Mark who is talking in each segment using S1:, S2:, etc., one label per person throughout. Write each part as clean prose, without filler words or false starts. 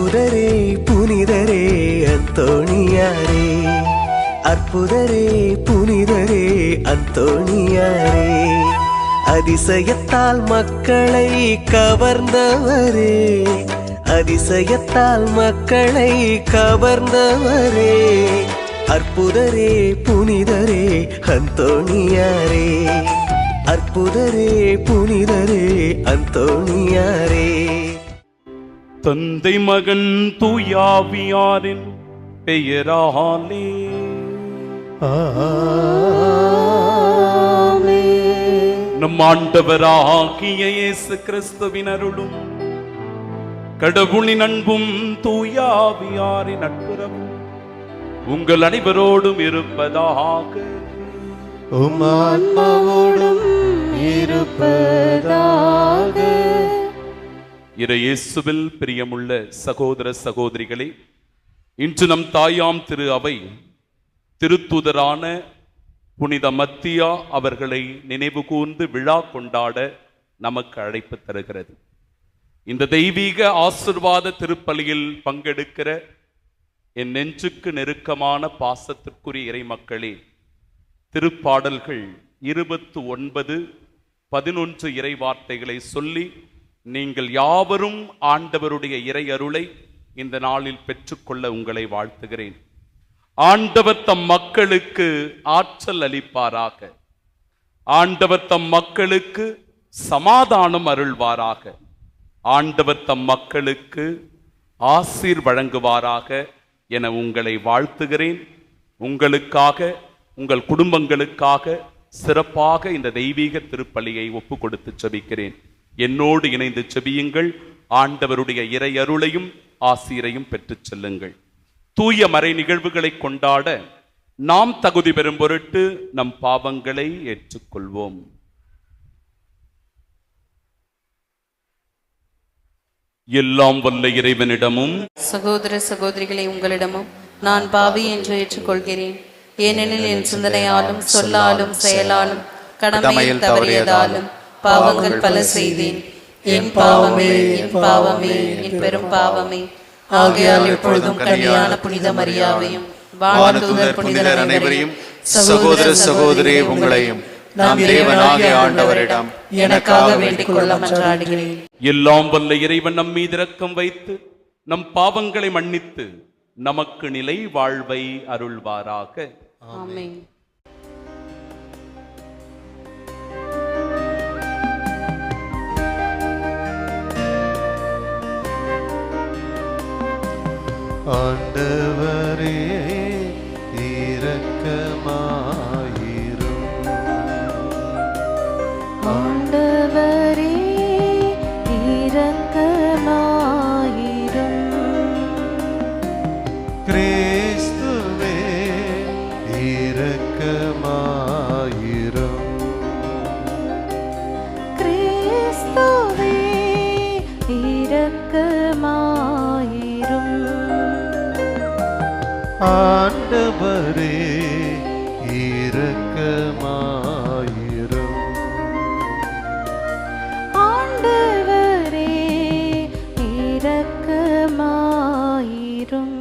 S1: அற்புதரே புனிதரே அந்தோணியாரே, அற்புதரே புனிதரே அந்தோணியாரே, அதிசயத்தால் மக்களை கவர்ந்தவரே, அதிசயத்தால் மக்களை கவர்ந்தவரே, அற்புதரே புனிதரே அந்தோணியாரே, அற்புதரே புனிதரே அந்தோணியாரே.
S2: தந்தை மகன் தூயாவியாரின் பெயராலே நம் ஆண்டவராகிய இயேசு கிறிஸ்துவின் அருளும் கடவுளின் அன்பும் தூயாவியாரின் நட்புறவும் உங்கள் அனைவரோடும் இருப்பதாக.
S3: உம் ஆன்மாவோடும் இருப்பதாக.
S2: இயேசுவில் பிரியமுள்ள சகோதர சகோதரிகளே, இன்று நம் தாயாம் திரு அவை திருத்தூதரான புனித மத்தியா அவர்களை நினைவு கூர்ந்து விழா கொண்டாட நமக்கு அழைப்பு தருகிறது. இந்த தெய்வீக ஆசிர்வாத திருப்பலியில் பங்கெடுக்கிற என் நெஞ்சுக்கு நெருக்கமான பாசத்திற்குரிய இறை மக்களே, திருப்பாடல்கள் 29, 11 இறை வார்த்தைகளை சொல்லி நீங்கள் யாவரும் ஆண்டவருடைய இறை அருளை இந்த நாளில் பெற்றுக்கொள்ள உங்களை வாழ்த்துகிறேன். ஆண்டவர் தம் மக்களுக்கு ஆற்றல் அளிப்பாராக, ஆண்டவர் தம் மக்களுக்கு சமாதானம் அருள்வாராக, ஆண்டவர் தம் மக்களுக்கு ஆசீர் வழங்குவாராக என உங்களை வாழ்த்துகிறேன். உங்களுக்காக, உங்கள் குடும்பங்களுக்காக சிறப்பாக இந்த தெய்வீக திருப்பலியை ஒப்பு கொடுத்து செபிக்கிறேன். என்னோடு இணைந்து செபியுங்கள். ஆண்டவருடைய இறை அருளையும் ஆசீரையும் பெற்றுச் செல்லுங்கள். தூய மறை நிகழ்வுகளை கொண்டாட நாம் தகுதி பெறும் பொருட்டு நம் பாவங்களை ஏற்றுக்கொள்வோம். எல்லாம் வல்ல இறைவனிடமும்
S4: சகோதர சகோதரிகளை உங்களிடமும் நான் பாவி என்று ஏற்றுக்கொள்கிறேன். ஏனெனில் என் சிந்தனையாலும் சொல்லாலும் செயலாலும் கடமையில் தவறியதாலும் பாவங்கள் பல செய்தேன். என் பாவமே, என் பாவமே, என் பெரும் பாவமே. ஆகையால் எப்பொழுதும் கன்னியான புனித மரியாவையும் வானதூதர் புனிதர் அனைவரையும் சகோதர சகோதரி உங்களையும் நாம் தேவனாகிய ஆண்டவரிடம் எனக்காக வேண்டிக் கொள்ள மன்றாடுகிறேன்.
S2: எல்லாம் வல்ல இறைவன் நம் மீது இரக்கம் வைத்து நம் பாவங்களை மன்னித்து நமக்கு நிலை வாழ்வை அருள்வாராக.
S4: ஆமென்.
S3: ஆண்டவரே இரக்கமாயிரும்,
S5: ஆண்டவரே இரக்கமாயிரும்,
S3: கிறிஸ்துவே இரக்கமாயிரும்,
S5: கிறிஸ்துவே இரக்கமாயிரும்,
S3: ஆண்டவரே இரக்கமாயிரும்,
S5: ஆண்டவரே இரக்கமாயிரும்.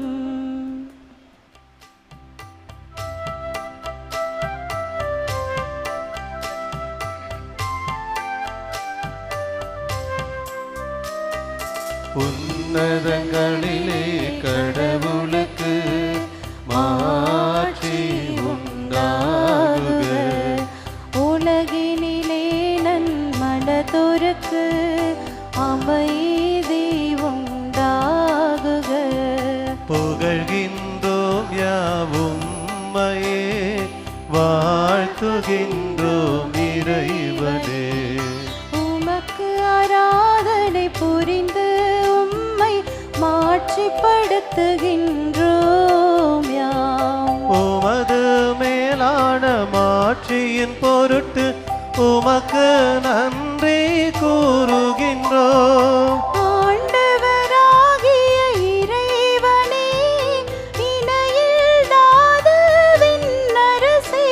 S3: உன்னதங்களிலே கடவுளுக்கு மாட்சி உண்டாகுக,
S5: உலகினிலே நன்மனதொருக்கு அமைதி உண்டாகுக.
S3: புகழ்கின்றோம் யாவும் உம்மையே, வாழ்த்துகின்றோம் இறைவனே.
S5: உமக்கு ஆராதனை புரிந்து உம்மை மாட்சிப்படுத்துகின்றோம் யாம்.
S3: உமது மேலான மாட்சியின் பொருட்டு உமக்கு நன்றி கூறுகின்றோம்.
S5: ஆண்டவராகிய இறைவனே, இணையில்லாத விண்ணரசே,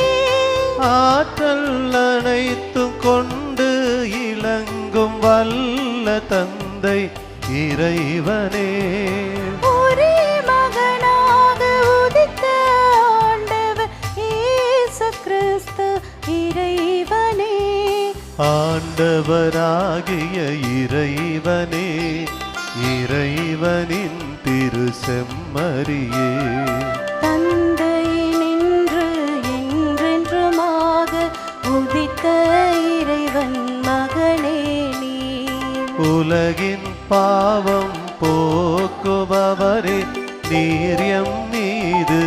S3: ஆற்றல் அனைத்தும் கொண்டு இலங்கும் வல்ல தந்தை இறைவனே, ஆண்டவராகிய இறைவனே, இறைவனின் திரு செம்மறியே,
S5: தந்தையினின்று என்றென்றுமாக உதித்த இறைவன் மகனே நீ.
S3: உலகின் பாவம் போக்குபவரே, நீர் எம் மீது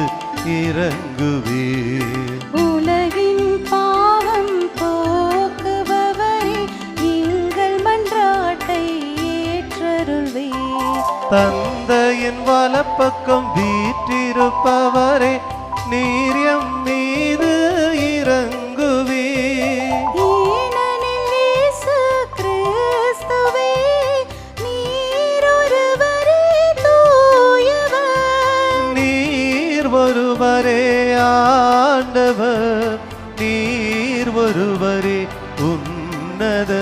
S3: இரங்குவீர்.
S5: உலகின் பாவம் போக்குபவரே, எங்கள் மன்றாட்டை ஏற்றருள்வீர்.
S3: தந்தையின் வலப்பக்கம் வீற்றிருப்பவரே, நீர் எம் மீது இரங்குவீர்.
S5: ஏனெனில் இயேசு கிறிஸ்துவே, நீர் ஒருவரே தூயவர்.
S3: நீர் ஒருவரே ஆண்டவர், நீர் ஒருவரே உன்னத.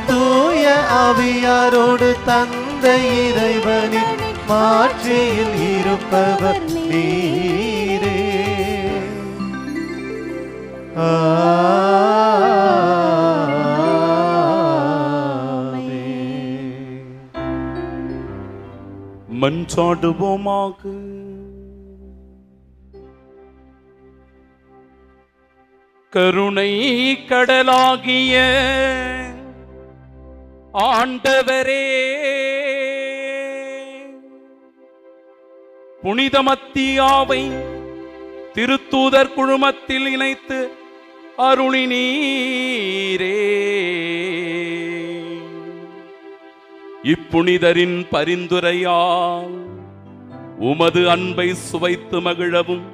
S3: தூய ஆவியாரோடு தந்தை இறைவனின் மாட்சியில் இருப்பவர் நீரே. ஆமென்.
S2: மன்றாடுவோமாக. கருணை கடலாகிய ஆண்டவரே, புனித மத்தியாவை திருத்தூதர் குழுமத்தில் இணைத்து அருளினீரே. இப்புனிதரின் பரிந்துரையால் உமது அன்பை சுவைத்து மகிழவும்,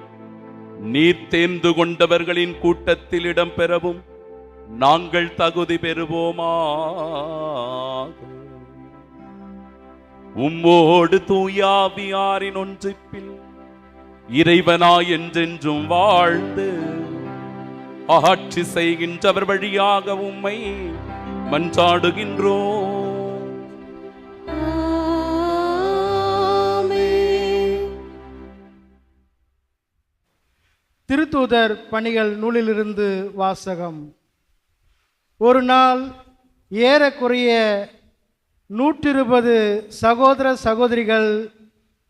S2: நீர் தேர்ந்து கொண்டவர்களின் கூட்டத்தில் இடம்பெறவும் நாங்கள் தகுதி பெறுவோமாக. உம்மோடு தூயாவியாரின் ஒன்றிப்பில் இறைவனாய் என்றென்றும் வாழ்ந்து ஆட்சி செய்கின்றவர் வழியாக உம்மை மன்றாடுகின்றோம்.
S6: திருத்தூதர் பணிகள் நூலிலிருந்து வாசகம். ஒரு நாள் ஏறக்குறைய 120 சகோதர சகோதரிகள்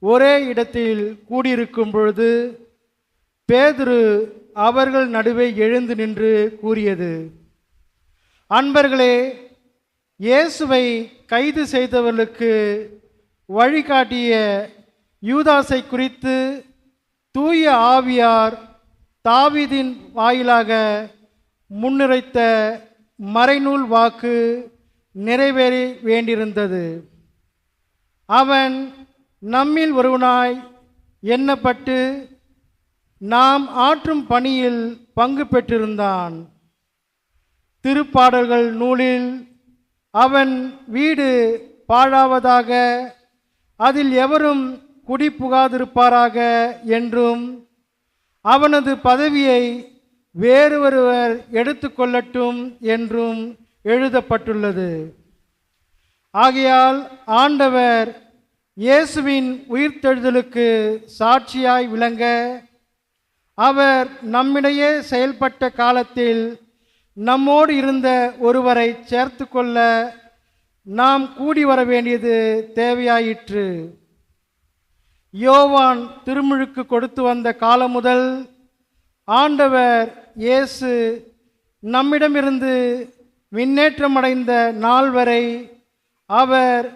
S6: ஒரே இடத்தில் கூடியிருக்கும் பொழுது பேதுரு அவர்கள் நடுவே எழுந்து நின்று கூறியது, அன்பர்களே, இயேசுவை கைது செய்தவர்களுக்கு வழிகாட்டிய யூதாசை குறித்து தூய ஆவியார் தாவீதின் வாயிலாக முன்னுரைத்த மறைநூல் வாக்கு நிறைவேற வேண்டியிருந்தது. அவன் நம்மில் ஒருவனாய் எண்ணப்பட்டு நாம் ஆற்றும் பணியில் பங்கு பெற்றிருந்தான். திருப்பாடல்கள் நூலில் அவன் வீடு பாழாவதாக, அதில் எவரும் குடிபுகாதிருப்பாராக என்றும், அவனது பதவியை வேறு ஒருவர் எடுத்துக்கொள்ளட்டும் என்றும் எழுதப்பட்டுள்ளது. ஆகையால் ஆண்டவர் இயேசுவின் உயிர்த்தெழுதலுக்கு சாட்சியாய் விளங்க, அவர் நம்மிடையே செயல்பட்ட காலத்தில் நம்மோடு இருந்த ஒருவரை சேர்த்து கொள்ள நாம் கூடி வர வேண்டியது தேவையாயிற்று. யோவான் திருமுழுக்கு கொடுத்து வந்த காலம் முதல் ஆண்டவர் இயேசு நம்மிடமிருந்து விண்ணேற்றமடைந்த நாள் வரை அவர்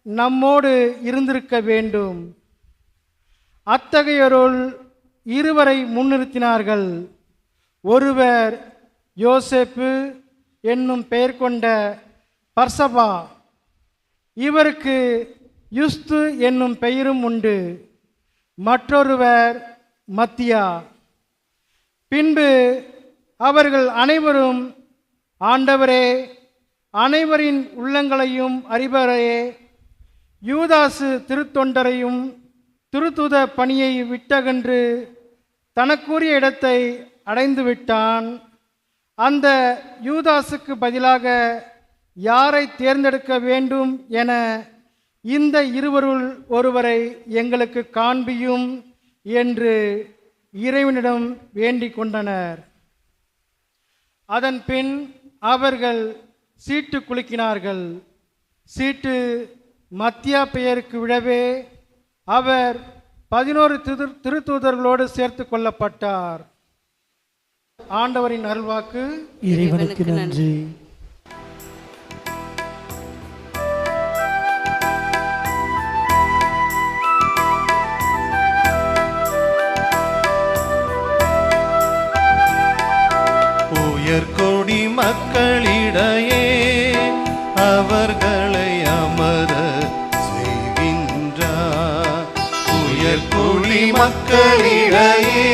S6: நம்மோடு இருந்திருக்க வேண்டும். அத்தகையோருள் இருவரை முன்னிறுத்தினார்கள். ஒருவர் யோசேப்பு என்னும் பெயர் கொண்ட பர்சபா, இவருக்கு யுஸ்து என்னும் பெயரும் உண்டு. மற்றொருவர் மத்தியா. பின்பு அவர்கள் அனைவரும், ஆண்டவரே, அனைவரின் உள்ளங்களையும் அறிபவரே, யூதாசு திருத்தொண்டரையும் திருத்தூத பணியை விட்டகன்று தனக்குரிய இடத்தை அடைந்து விட்டான். அந்த யூதாசுக்கு பதிலாக யாரை தேர்ந்தெடுக்க வேண்டும் என இந்த இருவருள் ஒருவரை எங்களுக்கு காண்பியும் என்று இறைவனிடம் வேண்டிக் கொண்டனர். அதன் பின் அவர்கள் சீட்டு குலுக்கினார்கள். சீட்டு மத்தியா பெயருக்கு விழவே அவர் 11 திருத்தூதர்களோடு சேர்த்து கொள்ளப்பட்டார். ஆண்டவரின் அருள்வாக்கு.
S4: இறைவனுக்கு நன்றி.
S3: உயர்கொடி மக்களிடையே அவர்களை அமர செய்கின்றார். உயர்கொடி மக்களிடையே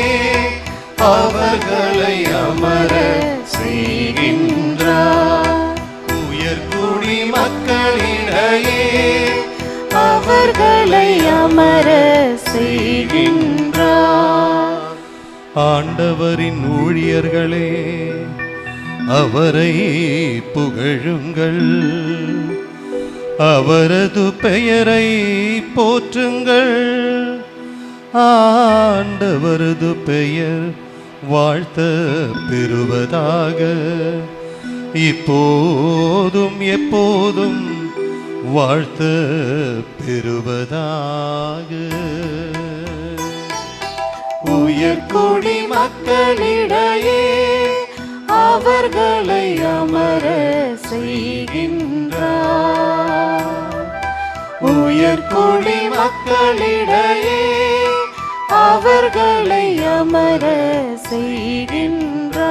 S3: அவர்களை அமர செய்கின்றார். உயர்கொடி மக்களிடையே அவர்களை அமர செய்கின்றார். ஆண்டவரின் ஊழியர்களே, அவரை புகழுங்கள், அவரது பெயரை போற்றுங்கள். ஆண்டவரது பெயர் வாழ்த்த பெறுவதாக, இப்போதும் எப்போதும் வாழ்த்த பெறுவதாக. உயர்குடி மக்களிடையே அவர்களை அமர செய்கின்றார். உயர்குடி மக்களிடையே அவர்களை அமர செய்கின்றார்.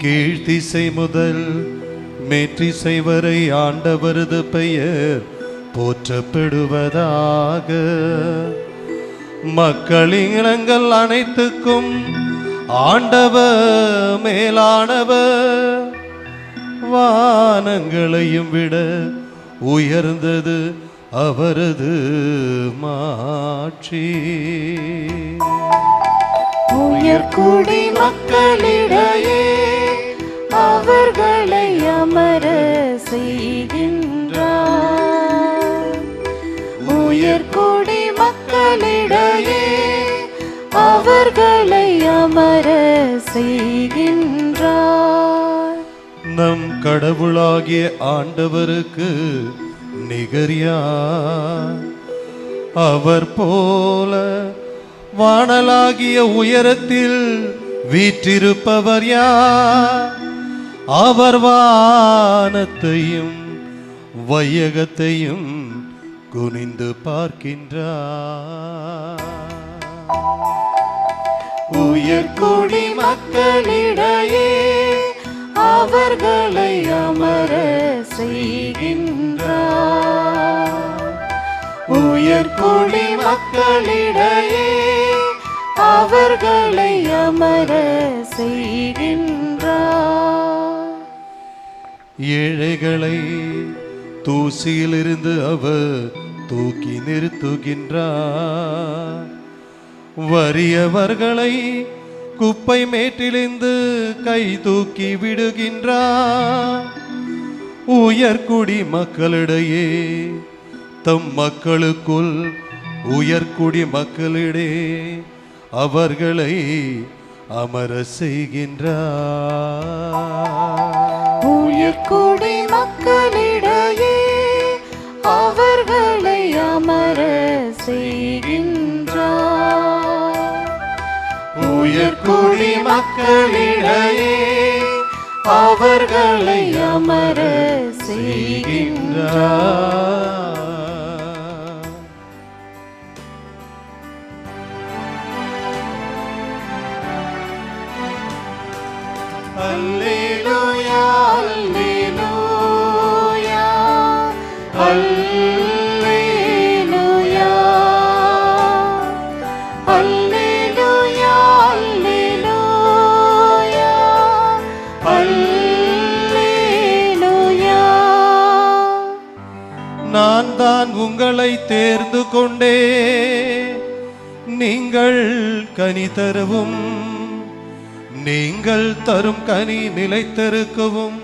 S3: கீழ்த்திசை முதல் மேற்றிசை வரை ஆண்டவரது பெயர் போற்றப்படுவதாக. மக்களின் இனங்கள் அனைத்துக்கும் ஆண்டவர் மேலானவர். வானங்களையும் விட உயர்ந்தது அவரது மாட்சி. உயர்குடி மக்களிடையே அவர்களை அமர செய்கின்றார். உயர்குடி மக்களிடையே அவர்களை அமர செய்கின்றார். நம் கடவுளாகிய ஆண்டவருக்கு நிகர் யார்? அவர் போல வானலாகிய உயரத்தில் வீற்றிருப்பவர் யார்? அவர் வானத்தையும் வையகத்தையும் குனிந்து பார்க்கின்றார். உயர்குடி மக்களிடையே அவர்களை அமர செய்கின்றார். உயர்குடி மக்களிடையே அவர்களை அமர செய்கின்றார். ஏழைகளை தூசியிலிருந்து அவர் தூக்கி நிறுத்துகின்றார். வறியவர்களை குப்பை மேட்டிலிருந்து கை தூக்கி விடுகின்றார். உயர்குடி மக்களிடையே தம் மக்களுக்குள் உயர்குடி மக்களிடையே அவர்களை அமர செய்கின்றார். உயர்குடி மக்களிடையே அவர்களை அமர செய்கின்றார். உயர்குடி மக்களிடையே அவர்களை அமர செய்கின்றார். அல்லேலூயா அல்லேலூயா அல்லேலூயா அல்லேலூயா அல்லேலூயா. நான் தான் உங்களை தேர்ந்து கொண்டே, நீங்கள் கனி தரவும், நீங்கள் தரும் கனி நிலைத்திருக்கவும்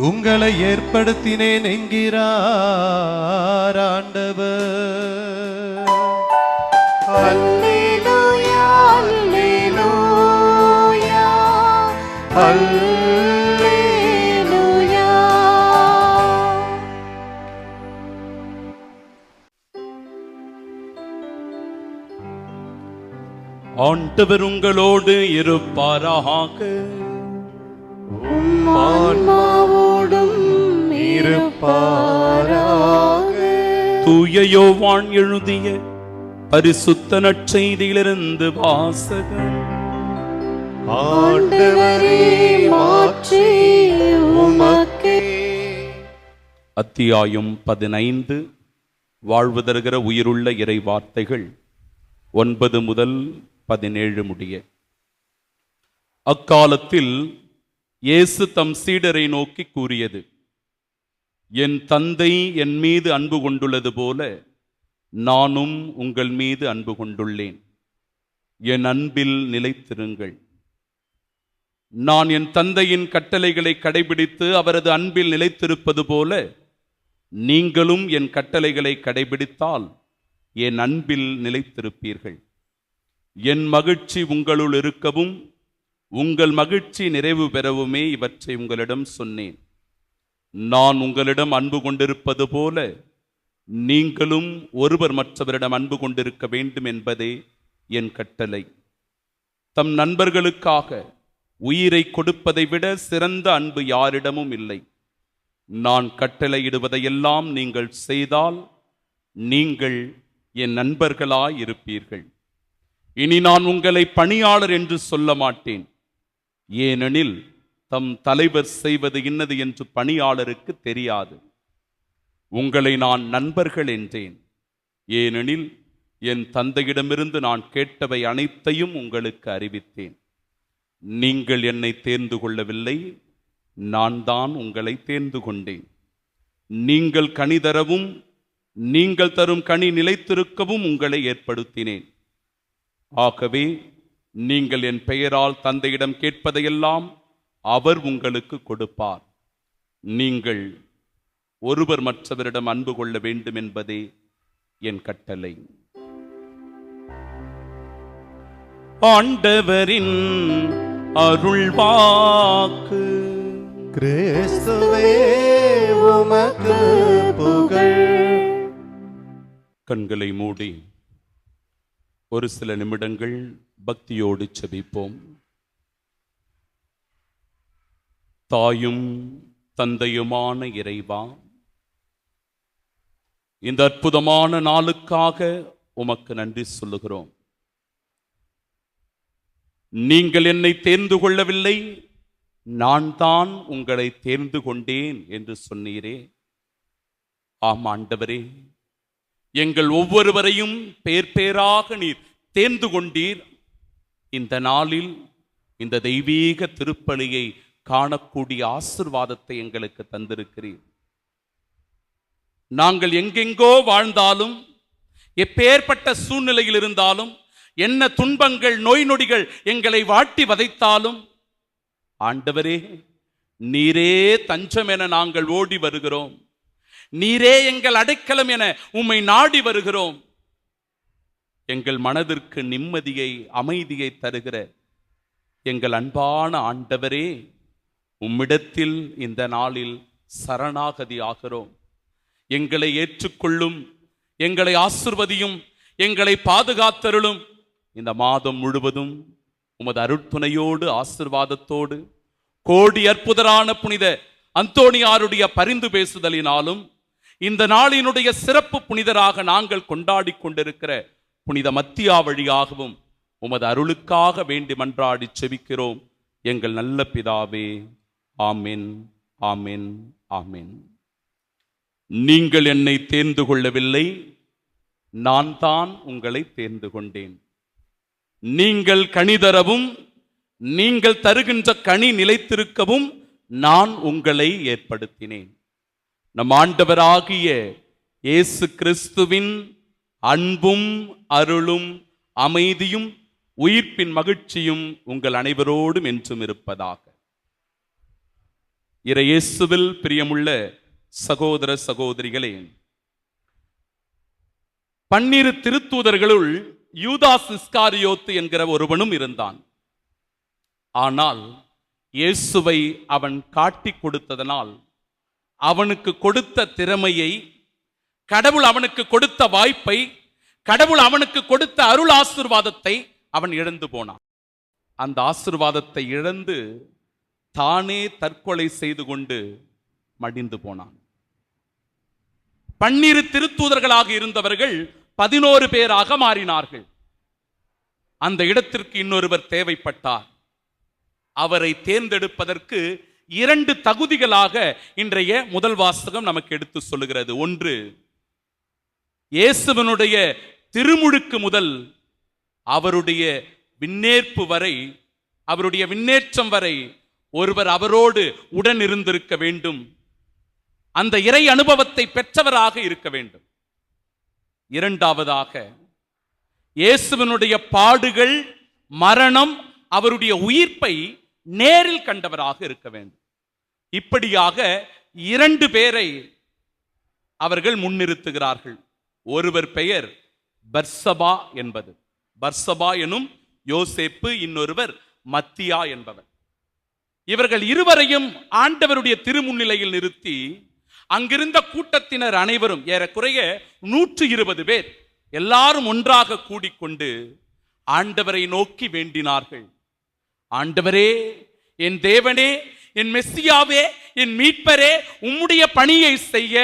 S3: உங்களை ஏற்படுத்தினேன் என்கிறார் ஆண்டவர். அல்லேலூயா அல்லேலூயா அல்லேலூயா
S2: ஆண்டவர் உங்களோடு இருப்பாராக.
S5: ஆன்மாவோடும் இருப்பாராக.
S2: தூய யோவான் எழுதிய பரிசுத்த நற்செய்தியிலிருந்து வாசகம்.
S3: ஆண்டவரே மாட்சி உமக்கே.
S2: அத்தியாயம் 15. வாழ்வு தருகிற உயிருள்ள இறை வார்த்தைகள் 9 முதல் 17 முடிய. அக்காலத்தில் இயேசு தம் சீடரை நோக்கி கூறியது, என் தந்தை என் மீது அன்பு கொண்டுள்ளது போல நானும் உங்கள் மீது அன்பு கொண்டுள்ளேன். என் அன்பில் நிலைத்திருங்கள். நான் என் தந்தையின் கட்டளைகளை கடைபிடித்து அவரது அன்பில் நிலைத்திருப்பது போல நீங்களும் என் கட்டளைகளை கடைபிடித்தால் என் அன்பில் நிலைத்திருப்பீர்கள். என் மகிழ்ச்சி உங்களுள் இருக்கவும் உங்கள் மகிழ்ச்சி நிறைவு பெறவுமே இவற்றை உங்களிடம் சொன்னேன். நான் உங்களிடம் அன்பு கொண்டிருப்பது போல நீங்களும் ஒருவர் மற்றவரிடம் அன்பு கொண்டிருக்க வேண்டும் என்பதே என் கட்டளை. தம் நண்பர்களுக்காக உயிரை கொடுப்பதை விட சிறந்த அன்பு யாரிடமும் இல்லை. நான் கட்டளையிடுவதையெல்லாம் நீங்கள் செய்தால் நீங்கள் என் நண்பர்களாய் இருப்பீர்கள். இனி நான் உங்களை பணியாளர் என்று சொல்ல மாட்டேன், ஏனெனில் தம் தலைவர் செய்வது இன்னது என்று பணியாளருக்கு தெரியாது. உங்களை நான் நண்பர்கள் என்றேன், ஏனெனில் என் தந்தையிடமிருந்து நான் கேட்டவை அனைத்தையும் உங்களுக்கு அறிவித்தேன். நீங்கள் என்னை தேர்ந்து கொள்ளவில்லை, நான் தான் உங்களை தேர்ந்து கொண்டேன். நீங்கள் கனி தரவும் நீங்கள் தரும் கனி நிலைத்திருக்கவும் உங்களை ஏற்படுத்தினேன். ஆகவே நீங்கள் என் பெயரால் தந்தையிடம் கேட்பதையெல்லாம் அவர் உங்களுக்கு கொடுப்பார். நீங்கள் ஒருவர் மற்றவரிடம் அன்பு கொள்ள வேண்டும் என்பதே என் கட்டளை. ஆண்டவரின் அருள்வாக்கு.
S3: கிறிஸ்துவே உமக்கு புகழ்.
S2: கண்களை மூடி ஒரு சில நிமிடங்கள் பக்தியோடு செபிப்போம். தாயும் தந்தையுமான இறைவா, இந்த அற்புதமான நாளுக்காக உமக்கு நன்றி சொல்லுகிறோம். நீங்கள் என்னை தேர்ந்து கொள்ளவில்லை, நான் தான் உங்களை தேர்ந்து கொண்டேன் என்று சொன்னீரே. ஆம் ஆண்டவரே, எங்கள் ஒவ்வொருவரையும் பேர் பேராக நீர் தேர்ந்து கொண்டீர். இந்த நாளில் இந்த தெய்வீக திருப்பலியை காணக்கூடிய ஆசீர்வாதத்தை எங்களுக்கு தந்திருக்கிறீர். நாங்கள் எங்கெங்கோ வாழ்ந்தாலும், எப்பேற்பட்ட சூழ்நிலையில் இருந்தாலும், என்ன துன்பங்கள் நோய் நொடிகள் எங்களை வாட்டி வதைத்தாலும், ஆண்டவரே நீரே தஞ்சம் என நாங்கள் ஓடி வருகிறோம். நீரே எங்கள் அடைக்கலம் என உம்மை நாடி வருகிறோம். எங்கள் மனதிற்கு நிம்மதியை அமைதியை தருகிற எங்கள் அன்பான ஆண்டவரே, உம்மிடத்தில் இந்த நாளில் சரணாகதி ஆகிறோம். எங்களை ஏற்றுக்கொள்ளும், எங்களை ஆசிர்வதியும், எங்களை பாதுகாத்தருளும். இந்த மாதம் முழுவதும் உமது அருட்துணையோடு ஆசிர்வாதத்தோடு கோடி அற்புதரான புனித அந்தோணியாருடைய பரிந்து பேசுதலினாலும், இந்த நாளினுடைய சிறப்பு புனிதராக நாங்கள் கொண்டாடி கொண்டிருக்கிற புனித மத்தியா வழியாகவும் உமது அருளுக்காக வேண்டி மன்றாடி செபிக்கிறோம் எங்கள் நல்ல பிதாவே. ஆமென், ஆமென், ஆமென். நீங்கள் என்னை தேர்ந்து கொள்ளவில்லை, நான் தான் உங்களை தேர்ந்து கொண்டேன். நீங்கள் கனி தரவும் நீங்கள் தருகின்ற கனி நிலைத்திருக்கவும் நான் உங்களை ஏற்படுத்தினேன். நம் ஆண்டவராகிய இயேசு கிறிஸ்துவின் அன்பும் அருளும் அமைதியும் உயிர்ப்பின் மகிழ்ச்சியும் உங்கள் அனைவரோடும் என்றும் இருப்பதாக. இறையேசுவில் பிரியமுள்ள சகோதர சகோதரிகளே, 12 திருத்தூதர்களுள் யூதாஸ் இஸ்காரியோத்து என்கிற ஒருவனும் இருந்தான். ஆனால் இயேசுவை அவன் காட்டிக் கொடுத்ததனால் அவனுக்கு கொடுத்த திறமையை, கடவுள் அவனுக்கு கொடுத்த வாய்ப்பை, கடவுள் அவனுக்கு கொடுத்த அருள் ஆசீர்வாதத்தை அவன் இழந்து போனான். அந்த ஆசீர்வாதத்தை இழந்து தானே தற்கொலை செய்து கொண்டு மடிந்து போனான். 12 திருத்தூதர்களாக இருந்தவர்கள் 11 பேராக மாறினார்கள். அந்த இடத்திற்கு இன்னொருவர் தேவைப்பட்டார். அவரை தேர்ந்தெடுப்பதற்கு 2 தகுதிகளாக இன்றைய முதல் வாசகம் நமக்கு எடுத்து சொல்லுகிறது. ஒன்று, இயேசுவினுடைய திருமுழுக்கு முதல் அவருடைய விண்ணேற்பு வரை, அவருடைய விண்ணேற்றம் வரை ஒருவர் அவரோடு உடன் இருந்திருக்க வேண்டும். அந்த இறை அனுபவத்தை பெற்றவராக இருக்க வேண்டும். இரண்டாவதாக, இயேசுவினுடைய பாடுகள், மரணம், அவருடைய உயிர்ப்பை நேரில் கண்டவராக இருக்க வேண்டும். இப்படியாக 2 பேரை அவர்கள் முன்னிறுத்துகிறார்கள். ஒருவர் பெயர் பர்சபா என்பது, பர்சபா எனும் யோசேப்பு, இன்னொருவர் மத்தியா என்பவர். இவர்கள் இருவரையும் ஆண்டவருடைய திருமுன்னிலையில் நிறுத்தி அங்கிருந்த கூட்டத்தினர் அனைவரும், ஏறக்குறைய 120 பேர், எல்லாரும் ஒன்றாக கூடிக்கொண்டு ஆண்டவரை நோக்கி வேண்டினார்கள். ஆண்டவரே, என் தேவனே, என் மெஸ்ஸியாவே, என் மீட்பரே, உம்முடைய பணியை செய்ய,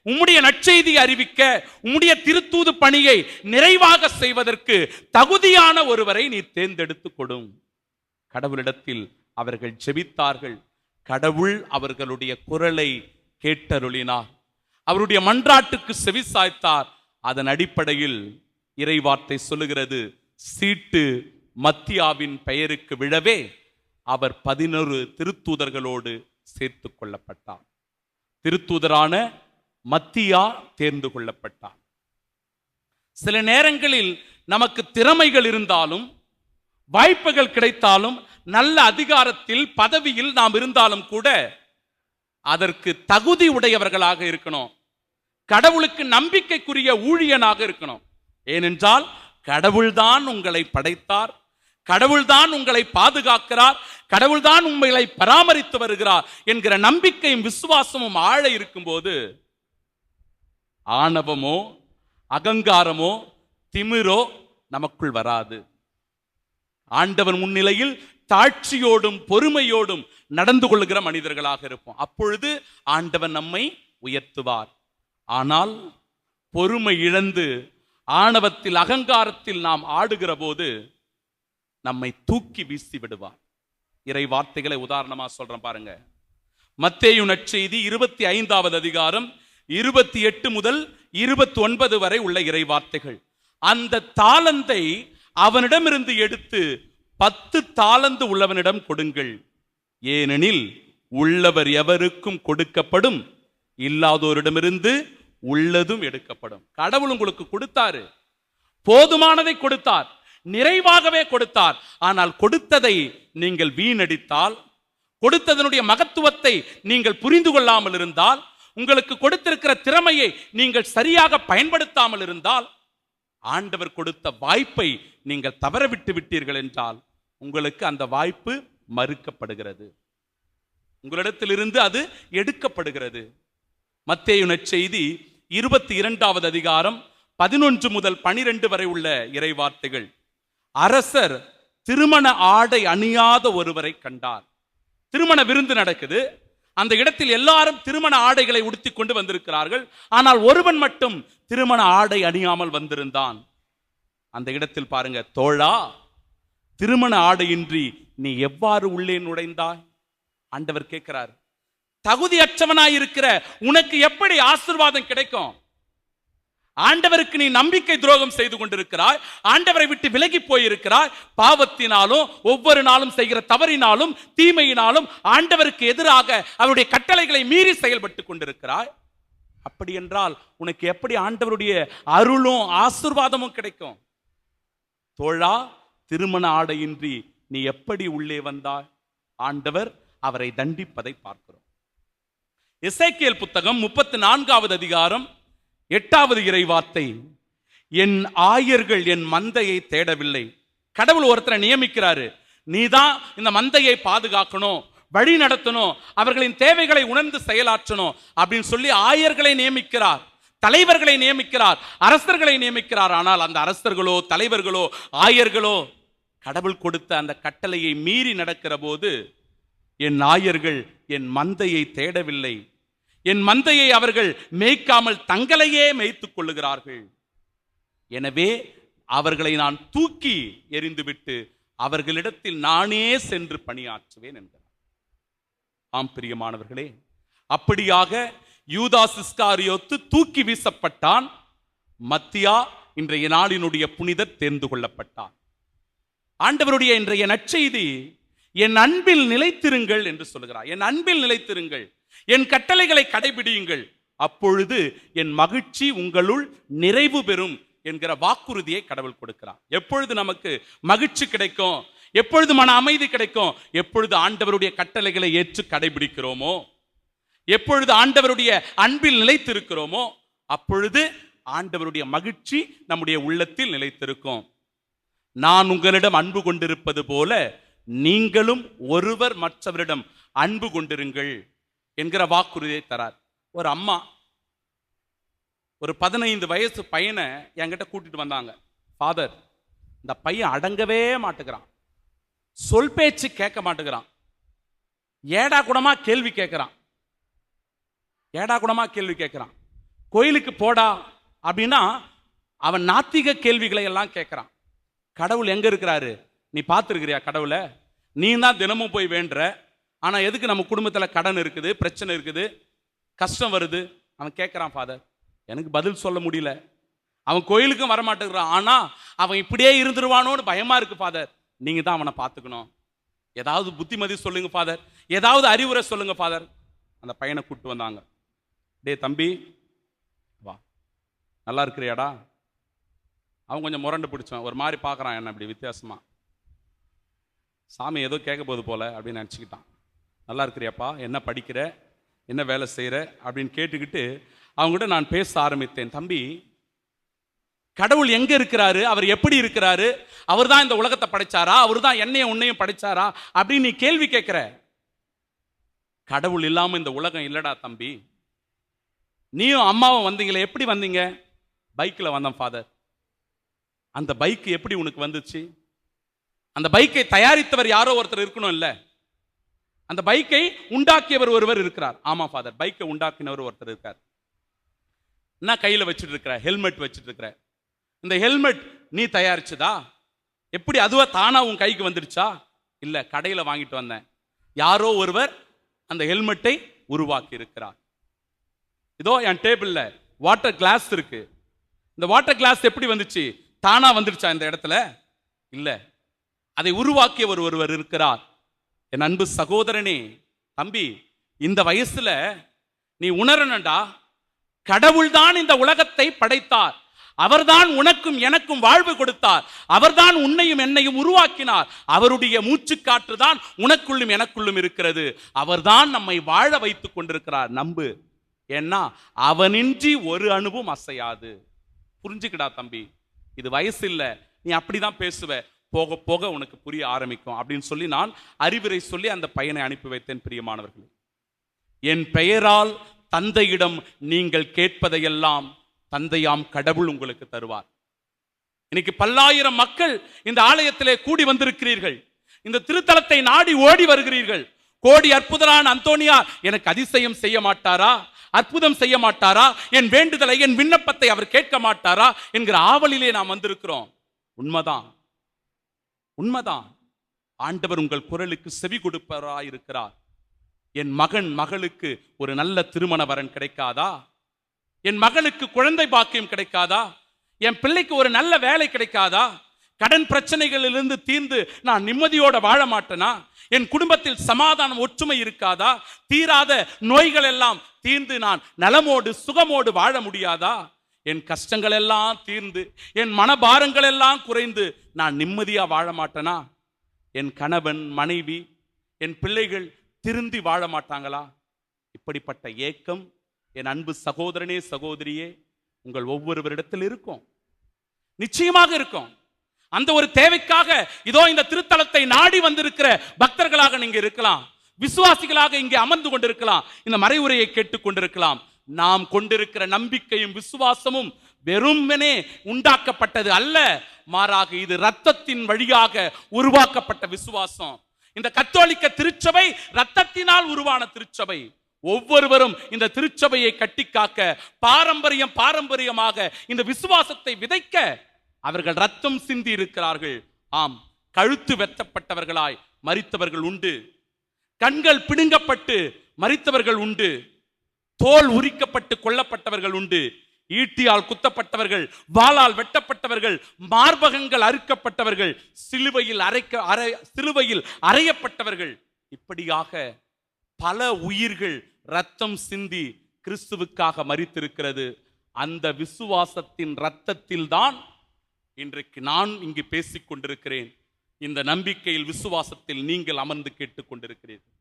S2: உம்முடைய நற்செய்தி அறிவிக்க, உம்முடைய திருத்தூது பணியை நிறைவாக செய்வதற்கு தகுதியான ஒருவரை நீ தேர்ந்தெடுத்து கொடும். கடவுளிடத்தில் அவர்கள் ஜெபித்தார்கள். கடவுள் அவர்களுடைய குரலை கேட்டருளினார். அவருடைய மன்றாட்டுக்கு செவிசாய்த்தார். அதன் அடிப்படையில் இறைவார்த்தை சொல்லுகிறது, சீட்டு மத்தியாவின் பெயருக்கு விழவே அவர் 11 திருத்தூதர்களோடு சேர்த்து கொள்ளப்பட்டார். திருத்தூதரான மத்தியா தேர்ந்து கொள்ளப்பட்டார். சில நேரங்களில் நமக்கு திறமைகள் இருந்தாலும், வாய்ப்புகள் கிடைத்தாலும், நல்ல அதிகாரத்தில் பதவியில் நாம் இருந்தாலும் கூட அதற்கு தகுதி உடையவர்களாக இருக்கணும். கடவுளுக்கு நம்பிக்கைக்குரிய ஊழியனாக இருக்கணும். ஏனென்றால் கடவுள்தான் உங்களை படைத்தார், கடவுள்தான் உங்களை பாதுகாக்கிறார், கடவுள்தான் உங்களை பராமரித்து வருகிறார் என்கிற நம்பிக்கையும் விசுவாசமும் ஆழ இருக்கும்போது ஆணவமோ அகங்காரமோ திமிரோ நமக்குள் வராது. ஆண்டவர் முன்னிலையில் தாட்சியோடும் பொறுமையோடும் நடந்து கொள்ளுகிற மனிதர்களாக இருப்போம். அப்பொழுது ஆண்டவர் நம்மை உயர்த்துவார். ஆனால் பொறுமை இழந்து ஆணவத்தில் அகங்காரத்தில் நாம் ஆடுகிற போது நம்மை தூக்கி வீசி விடுவார். இறை வார்த்தைகளை உதாரணமா சொல்றேன் பாருங்க. மத்தேயு நற்செய்தி 25வது அதிகாரம் 28 முதல் 29 வரை உள்ள இறை வார்த்தைகள். அந்த தாலந்தை அவனிடமிருந்து எடுத்து 10 தாலந்து உள்ளவனிடம் கொடுங்கள். ஏனெனில் உள்ளவர் எவருக்கும் கொடுக்கப்படும், இல்லாதோரிடமிருந்து உள்ளதும் எடுக்கப்படும். கடவுள் உங்களுக்கு கொடுத்தாரு, போதுமானதை கொடுத்தார், நிறைவாகவே கொடுத்தார். ஆனால் கொடுத்ததை நீங்கள் வீணடித்தால், கொடுத்ததனுடைய மகத்துவத்தை நீங்கள் புரிந்து கொள்ளாமல் இருந்தால், உங்களுக்கு கொடுத்திருக்கிற திறமையை நீங்கள் சரியாக பயன்படுத்தாமல் இருந்தால், ஆண்டவர் கொடுத்த வாய்ப்பை நீங்கள் தவறவிட்டு விட்டீர்கள் என்றால் உங்களுக்கு அந்த வாய்ப்பு மறுக்கப்படுகிறது, உங்களிடத்திலிருந்து அது எடுக்கப்படுகிறது. மத்தேயு நற்செய்தி 22வது அதிகாரம் 11 முதல் 12 வரை உள்ள இறை வார்த்தைகள். அரசர் திருமண ஆடை அணியாத ஒருவரை கண்டார். திருமண விருந்து நடக்குது. அந்த இடத்தில் எல்லாரும் திருமண ஆடைகளை உடுத்தி கொண்டு வந்திருக்கிறார்கள். ஆனால் ஒருவன் மட்டும் திருமண ஆடை அணியாமல் வந்திருந்தான். அந்த இடத்தில் பாருங்க, தோழா, திருமண ஆடையின்றி நீ எவ்வாறு உள்ளே நுழைந்தாய்? ஆண்டவர் கேட்கிறார். தகுதியற்றவனாய் இருக்கிற உனக்கு எப்படி ஆசீர்வாதம் கிடைக்கும்? ஆண்டவருக்கு நீ நம்பிக்கை துரோகம் செய்து கொண்டிருக்கிறாய், ஆண்டவரை விட்டு விலகி போயிருக்கிறாய். பாவத்தினாலும் ஒவ்வொரு நாளும் செய்கிற தவறினாலும் தீமையினாலும் ஆண்டவருக்கு எதிராக அவருடைய கட்டளைகளை மீறி செயல்பட்டு கொண்டிருக்கிறாய். அப்படி என்றால் உனக்கு எப்படி ஆண்டவருடைய அருளும் ஆசீர்வாதமும் கிடைக்கும்? தோழா, திருமண ஆடையின்றி நீ எப்படி உள்ளே வந்தாய்? ஆண்டவர் அவரை தண்டிப்பதை பார்க்கிறோம். எசேக்கியேல் புத்தகம் 34வது அதிகாரம் 8வது இறை வார்த்தை. என் ஆயர்கள் என் மந்தையை தேடவில்லை. கடவுள் ஒருத்தரை நியமிக்கிறாரு, நீதான் இந்த மந்தையை பாதுகாக்கணும், வழி நடத்தணும், அவர்களின் தேவைகளை உணர்ந்து செயலாற்றணும் அப்படின்னு சொல்லி ஆயர்களை நியமிக்கிறார், தலைவர்களை நியமிக்கிறார், அரசர்களை நியமிக்கிறார். ஆனால் அந்த அரசர்களோ தலைவர்களோ ஆயர்களோ கடவுள் கொடுத்த அந்த கட்டளையை மீறி நடக்கிற போது என் நாயர்கள் என் மந்தையை தேடவில்லை, என் மந்தையை அவர்கள் மேய்க்காமல் தங்களையே மேய்த்துக் கொள்ளுகிறார்கள். எனவே அவர்களை நான் தூக்கி எறிந்துவிட்டு அவர்களிடத்தில் நானே சென்று பணியாற்றுவேன் என்கிறார். ஆம் பிரியமானவர்களே, அப்படியாக யூதாஸ் இஸ்காரியோத்து தூக்கி வீசப்பட்டான். மத்தியா இன்றைய நாளினுடைய புனிதர் தேர்ந்து கொள்ளப்பட்டார். ஆண்டவருடைய இன்றைய நற்செய்தி என் அன்பில் நிலைத்திருங்கள் என்று சொல்கிறார். என் அன்பில் நிலைத்திருங்கள், என் கட்டளைகளை கடைபிடியுங்கள், அப்பொழுது என் மகிழ்ச்சி உங்களுள் நிறைவு பெறும் என்கிற வாக்குறுதியை கடவுள் கொடுக்கிறார். எப்பொழுது நமக்கு மகிழ்ச்சி கிடைக்கும், எப்பொழுது மன அமைதி கிடைக்கும், எப்பொழுது ஆண்டவருடைய கட்டளைகளை ஏற்று கடைபிடிக்கிறோமோ, எப்பொழுது ஆண்டவருடைய அன்பில் நிலைத்திருக்கிறோமோ, அப்பொழுது ஆண்டவருடைய மகிழ்ச்சி நம்முடைய உள்ளத்தில் நிலைத்திருக்கும். நான் உங்களிடம் அன்பு கொண்டிருப்பது போல நீங்களும் ஒருவர் மற்றவரிடம் அன்பு கொண்டிருங்கள் என்கிற வாக்குறுதியை தரார். ஒரு அம்மா ஒரு 15 வயசு பையனை என்கிட்ட கூட்டிட்டு வந்தாங்க. ஃபாதர், இந்த பையன் அடங்கவே மாட்டேங்கிறான், சொல் பேச்சு கேட்க மாட்டேங்கிறான், ஏடா கூடமா கேள்வி கேட்கிறான், கோயிலுக்கு போடா அப்படின்னா அவன் நாத்திக கேள்விகளை எல்லாம் கேட்கிறான். கடவுள் எங்க இருக்கிறாரு, நீ பார்த்துருக்கிறியா கடவுளை? நீ தான் தினமும் போய் வேண்டுற, ஆனா எதுக்கு நம்ம குடும்பத்தில் கடன் இருக்குது, பிரச்சனை இருக்குது, கஷ்டம் வருது? அவன் கேட்கிறான், ஃபாதர் எனக்கு பதில் சொல்ல முடியல. அவன் கோயிலுக்கும் வரமாட்டேங்கிறான், ஆனா அவன் இப்படியே இருந்துருவானோன்னு பயமா இருக்கு ஃபாதர். நீங்க தான் அவனை பார்த்துக்கணும், ஏதாவது புத்திமதி சொல்லுங்க ஃபாதர், ஏதாவது அறிவுரை சொல்லுங்க ஃபாதர். அந்த பையனை கூப்பிட்டு வந்தாங்க. டே தம்பி வா, நல்லா இருக்கிறியாடா? அவன் கொஞ்சம் முரண்டு பிடிச்சான், ஒரு மாதிரி பார்க்குறான் என்ன அப்படி வித்தியாசமா. சாமி ஏதோ கேட்க போது போல அப்படின்னு நினச்சிக்கிட்டான். நல்லா இருக்கிறியாப்பா, என்ன படிக்கிற, என்ன வேலை செய்கிற அப்படின்னு கேட்டுக்கிட்டு அவங்ககிட்ட நான் பேச ஆரம்பித்தேன். தம்பி, கடவுள் எங்க இருக்கிறாரு, அவர் எப்படி இருக்கிறாரு, அவர் தான் இந்த உலகத்தை படைச்சாரா, அவர் தான் என்னையும் உன்னையும் படைச்சாரா அப்படின்னு நீ கேள்வி கேட்கிற. கடவுள் இல்லாம இந்த உலகம் இல்லடா தம்பி. நீயும் அம்மாவும் வந்தீங்களே, எப்படி வந்தீங்க? பைக்கில் வந்தேன் ஃபாதர். அந்த பைக் எப்படி உனக்கு வந்துச்சு? அந்த பைக்கை தயாரித்தவர் யாரோ ஒருத்தர் இருக்கணும் இல்ல, அந்த பைக்கை உண்டாக்கியவர் ஒருவர் இருக்கிறார். ஆமா ஃபாதர், பைக்கை உண்டாக்கினவர் ஒருத்தர் இருக்கார். என்ன கையில வச்சுட்டு இருக்கிற? ஹெல்மெட் வச்சுட்டு இருக்கிற. இந்த ஹெல்மெட் நீ தயாரிச்சதா? எப்படி அதுவா தானா உன் கைக்கு வந்துடுச்சா? இல்ல, கடையில வாங்கிட்டு வந்தேன். யாரோ ஒருவர் அந்த ஹெல்மெட்டை உருவாக்கி இருக்கிறார். இதோ என் டேபிள்ல வாட்டர் கிளாஸ் இருக்கு. இந்த வாட்டர் கிளாஸ் எப்படி வந்துச்சு? தானா வந்துடுச்சா இந்த இடத்துல? இல்ல, அதை உருவாக்கியவர் ஒருவர் இருக்கிறார். என் அன்பு சகோதரனே, தம்பி, இந்த வயசுல நீ உணரணும்டா, கடவுள் தான் இந்த உலகத்தை படைத்தார், அவர்தான் உனக்கும் எனக்கும் வாழ்வு கொடுத்தார், அவர்தான் உன்னையும் என்னையும் உருவாக்கினார், அவருடைய மூச்சு காற்று தான் உனக்குள்ளும் எனக்குள்ளும் இருக்கிறது, அவர்தான் நம்மை வாழ வைத்துக் கொண்டிருக்கிறார். நம்பு, ஏன்னா அவனின்றி ஒரு அணுவும் அசையாது. புரிஞ்சுக்கடா தம்பி, இது வயசு இல்ல, நீ அப்படிதான் பேசுவ, போக போக உனக்கு புரிய ஆரம்பிக்கும் அப்படின்னு சொல்லி நான் அறிவுரை சொல்லி அந்த பையனை அனுப்பி வைத்தேன். பிரியமானவர்களே, என் பெயரால் தந்தையிடம் நீங்கள் கேட்பதையெல்லாம் தந்தையாம் கடவுள் உங்களுக்கு தருவார். இன்னைக்கு பல்லாயிரம் மக்கள் இந்த ஆலயத்திலே கூடி வந்திருக்கிறீர்கள், இந்த திருத்தலத்தை நாடி ஓடி வருகிறீர்கள். கோடி அற்புதரான அந்தோனியா எனக்கு அதிசயம் செய்ய மாட்டாரா, அற்புதம் செய்ய மாட்டாரா, என் வேண்டுதலை என் விண்ணப்பத்தை அவர் கேட்க மாட்டாரா என்கிற ஆவலிலே நாம் வந்திருக்கிறோம். உண்மைதான், ஆண்டவர் உங்கள் குரலுக்கு செவி கொடுப்பவராயிருக்கிறார். என் மகன் மகளுக்கு ஒரு நல்ல திருமண வரன் கிடைக்காதா? என் மகளுக்கு குழந்தை பாக்கியம் கிடைக்காதா? என் பிள்ளைக்கு ஒரு நல்ல வேலை கிடைக்காதா? கடன் பிரச்சனைகளிலிருந்து தீர்ந்து நான் நிம்மதியோட வாழ மாட்டேனா? என் குடும்பத்தில் சமாதானம் ஒற்றுமை இருக்காதா? தீராத நோய்கள் எல்லாம் தீர்ந்து நான் நலமோடு சுகமோடு வாழ முடியாதா? என் கஷ்டங்கள் எல்லாம் தீர்ந்து என் மனபாரங்கள் எல்லாம் குறைந்து நான் நிம்மதியா வாழ மாட்டேனா? என் கணவன் மனைவி என் பிள்ளைகள் திருந்தி வாழ மாட்டாங்களா? இப்படிப்பட்ட ஏக்கம் என் அன்பு சகோதரனே சகோதரியே உங்கள் ஒவ்வொருவரிடத்தில் இருக்கும், நிச்சயமாக இருக்கும். அந்த ஒரு தேவைக்காக இதோ இந்த திருத்தலத்தை நாடி வந்திருக்கிற பக்தர்களாக நீங்க இருக்கலாம், விசுவாசிகளாக இங்கே அமர்ந்து கொண்டிருக்கலாம், இந்த மறைவுரையை கேட்டுக் கொண்டிருக்கலாம். நாம் கொண்டிருக்கிற நம்பிக்கையும் விசுவாசமும் வெறுமனே உண்டாக்கப்பட்டது அல்ல, மாறாக இது இரத்தத்தின் வழியாக உருவாக்கப்பட்ட விசுவாசம். இந்த கத்தோலிக்க திருச்சபை இரத்தத்தினால் உருவான திருச்சபை. ஒவ்வொருவரும் இந்த திருச்சபையை கட்டிக்காக்க பாரம்பரியமாக இந்த விசுவாசத்தை விதைக்க அவர்கள் ரத்தம் சிந்தி இருக்கிறார்கள். ஆம், கழுத்து வெட்டப்பட்டவர்களாய் மரித்தவர்கள் உண்டு, கண்கள் பிடுங்கப்பட்டு மரித்தவர்கள் உண்டு, தோல் உரிக்கப்பட்டு கொல்லப்பட்டவர்கள் உண்டு, ஈட்டியால் குத்தப்பட்டவர்கள், வாளால் வெட்டப்பட்டவர்கள், மார்பகங்கள் அறுக்கப்பட்டவர்கள், சிலுவையில் அறையப்பட்டவர்கள், இப்படியாக பல உயிர்கள் ரத்தம் சிந்தி கிறிஸ்துவுக்காக மரித்திருக்கிறது. அந்த விசுவாசத்தின் இரத்தத்தில் தான் இன்றைக்கு நான் இங்கு பேசிக் கொண்டிருக்கிறேன். இந்த நம்பிக்கையில் விசுவாசத்தில் நீங்கள் அமர்ந்து கேட்டுக் கொண்டிருக்கிறீர்கள்.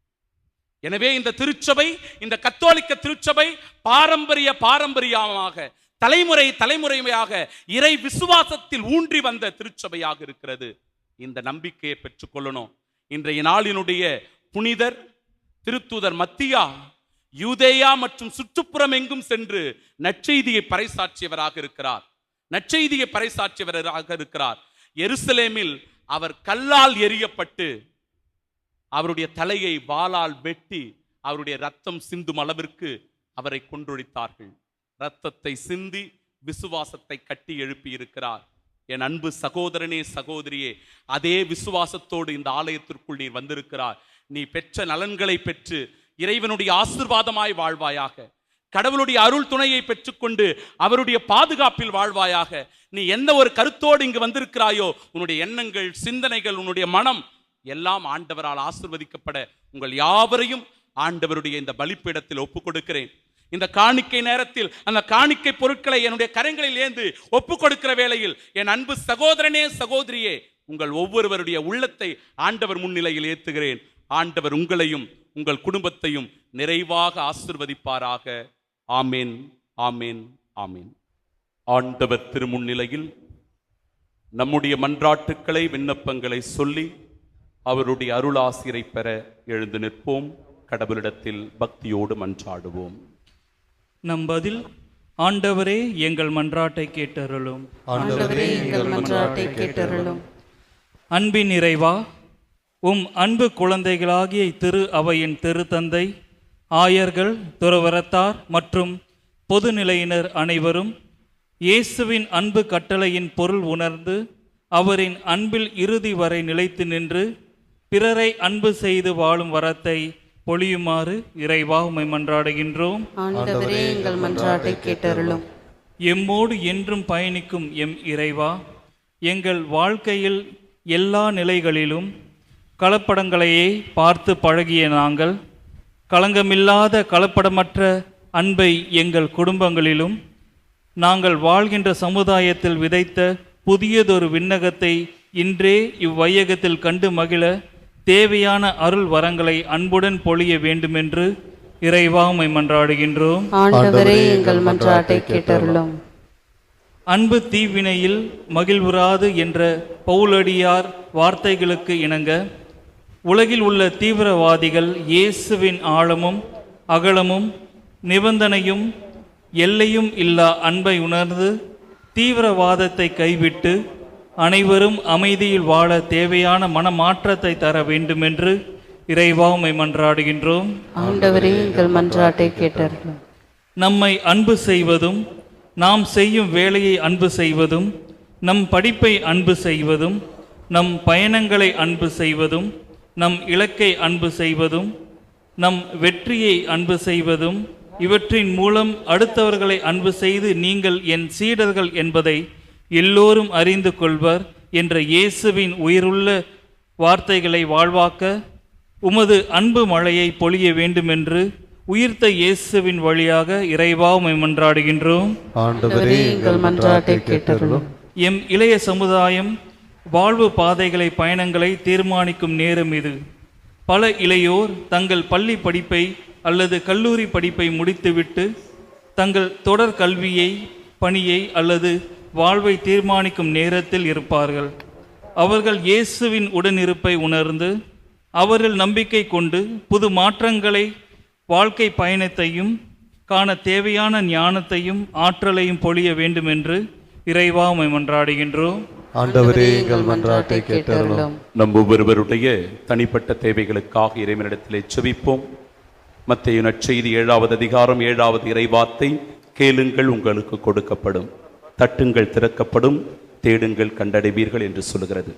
S2: எனவே இந்த திருச்சபை, இந்த கத்தோலிக்க திருச்சபை பாரம்பரியமாக தலைமுறையாக இறை விசுவாசத்தில் ஊன்றி வந்த திருச்சபையாக இருக்கிறது. இந்த நம்பிக்கையை பெற்றுக்கொள்ளணும். இன்றைய நாளினுடைய புனிதர் திருத்தூதர் மத்தியா யூதேயா மற்றும் சுற்றுப்புறம் எங்கும் சென்று நற்செய்தியை பறைசாற்றியவராக இருக்கிறார். எருசலேமில் அவர் கல்லால் எறியப்பட்டு அவருடைய தலையை வாளால் வெட்டி அவருடைய ரத்தம் சிந்தும் அளவிற்கு அவரை கொன்றொழித்தார்கள். ரத்தத்தை சிந்தி விசுவாசத்தை கட்டி எழுப்பி இருக்கிறார். என் அன்பு சகோதரனே, சகோதரியே, அதே விசுவாசத்தோடு இந்த ஆலயத்திற்குள் நீ வந்திருக்கிறார். நீ பெற்ற நலன்களை பெற்று இறைவனுடைய ஆசீர்வாதமாய் வாழ்வாயாக. கடவுளுடைய அருள் துணையை பெற்றுக்கொண்டு அவருடைய பாதுகாப்பில் வாழ்வாயாக. நீ எந்த ஒரு கருத்தோடு இங்கு வந்திருக்கிறாயோ, உன்னுடைய எண்ணங்கள், சிந்தனைகள், உன்னுடைய மனம் எல்லாம் ஆண்டவரால் ஆசீர்வதிக்கப்பட உங்கள் யாவரையும் ஆண்டவருடைய இந்த பலிப்பீடத்தில் ஒப்புக் கொடுக்கிறேன். இந்த காணிக்கை நேரத்தில் அந்த காணிக்கை பொருட்களை என்னுடைய கரங்களில் ஏந்து ஒப்புக் கொடுக்கிற வேளையில் என் அன்பு சகோதரனே, சகோதரியே, உங்கள் ஒவ்வொருவருடைய உள்ளத்தை ஆண்டவர் முன்னிலையில் ஏற்றுகிறேன். ஆண்டவர் உங்களையும் உங்கள் குடும்பத்தையும் நிறைவாக ஆசீர்வதிப்பாராக. ஆமேன், ஆமேன், ஆமேன். ஆண்டவர் திருமுன்னிலையில் நம்முடைய மன்றாட்டுக்களை, விண்ணப்பங்களை சொல்லி அவருடைய அருளாசிரை பெற எழுந்து நிற்போம். கடவுளிடத்தில் பக்தியோடு மன்றாடுவோம்.
S7: நம் பதில்: ஆண்டவரே, எங்கள் மன்றாட்டை கேட்டருளும்.
S4: ஆண்டவரே, எங்கள் மன்றாட்டை கேட்டருளும்.
S7: அன்பின் இறைவா, உம் அன்பு குழந்தைகளாகிய திரு அவையின் திருத்தந்தை, ஆயர்கள், துறவரத்தார் மற்றும் பொதுநிலையினர் அனைவரும் இயேசுவின் அன்பு கட்டளையின் பொருள் உணர்ந்து அவரின் அன்பில் இறுதி வரை நிலைத்து நின்று பிறரை அன்பு செய்து வாழும் வரத்தை பொழியுமாறு இறைவா உம்மை மன்றாடுகின்றோம்.
S4: ஆண்டவரே, எங்கள் மன்றாட்டை கேட்டருளும்.
S7: எம்மோடு என்றும் பயணிக்கும் எம் இறைவா, எங்கள் வாழ்க்கையில் எல்லா நிலைகளிலும் கலப்படங்களையே பார்த்து பழகிய நாங்கள் களங்கமில்லாத கலப்படமற்ற அன்பை எங்கள் குடும்பங்களிலும் நாங்கள் வாழ்கின்ற சமுதாயத்தில் விதைத்த புதியதொரு விண்ணகத்தை இன்றே இவ்வையகத்தில் கண்டு மகிழ தேவையான அருள் வரங்களை அன்புடன் பொழிய வேண்டுமென்று இறைவா உம்மை மன்றாடுகின்றோம்.
S4: ஆண்டவரே, எங்கள் மன்றாட்டை கேட்டருளும்.
S7: அன்பு தீவினையில் மகிழ்வுறாது என்ற பவுலடியார் வார்த்தைகளுக்கு இணங்க உலகில் உள்ள தீவிரவாதிகள் இயேசுவின் ஆழமும் அகலமும் நிபந்தனையும் எல்லையும் இல்லா அன்பை உணர்ந்து தீவிரவாதத்தை கைவிட்டு அனைவரும் அமைதியில் வாழ தேவையான மனமாற்றத்தை தர வேண்டுமென்று இறைவா உம்மை மன்றாடுகின்றோம்.
S4: ஆண்டவரே, எங்கள் மன்றாட்டை கேட்டருளும்.
S7: நம்மை அன்பு செய்வதும், நாம் செய்யும் வேலையை அன்பு செய்வதும், நம் படிப்பை அன்பு செய்வதும், நம் பயணங்களை அன்பு செய்வதும், நம் இலக்கை அன்பு செய்வதும், நம் வெற்றியை அன்பு செய்வதும், இவற்றின் மூலம் அடுத்தவர்களை அன்பு செய்து நீங்கள் என் சீடர்கள் என்பதை எல்லோரும் அறிந்து கொள்வர் என்ற இயேசுவின் உயிருள்ள வார்த்தைகளை வாழ்வாக்க உமது அன்பு மழையை பொழிய வேண்டுமென்று உயிர்த்த இயேசுவின் வழியாக இறைவா உம்மை மன்றாடுகின்றோம்.
S3: ஆண்டவரே, எங்கள் மன்றாட்டை கேட்டருளும்.
S7: எம் இளைய சமுதாயம் வாழ்வு பாதைகளை, பயணங்களை தீர்மானிக்கும் நேரம் இது. பல இளையோர் தங்கள் பள்ளி படிப்பை அல்லது கல்லூரி படிப்பை முடித்துவிட்டு தங்கள் தொடர் கல்வியை, பணியை அல்லது வாழ்வை தீர்மானிக்கும் நேரத்தில் இருப்பார்கள். அவர்கள் இயேசுவின் உடனிருப்பை உணர்ந்து அவர்கள் நம்பிக்கை கொண்டு புது மாற்றங்களை, வாழ்க்கை பயணத்தையும் காண தேவையான ஞானத்தையும் ஆற்றலையும் பொழிய வேண்டுமென்று இறைவா உம்மை மன்றாடுகின்றோம்.
S3: ஆண்டவரே எங்கள் மன்றாட்டை கேட்டருளும்.
S2: நம் ஒவ்வொருவருடைய தனிப்பட்ட தேவைகளுக்காக இறைவனிடத்திலே செபிப்போம். மத்தேயு நற்செய்தி 7வது அதிகாரம் 7வது இறைவார்த்தை, கேளுங்கள் உங்களுக்கு கொடுக்கப்படும், தட்டுங்கள் திறக்கப்படும், தேடுங்கள் கண்டடைவீர்கள் என்று சொல்கிறது.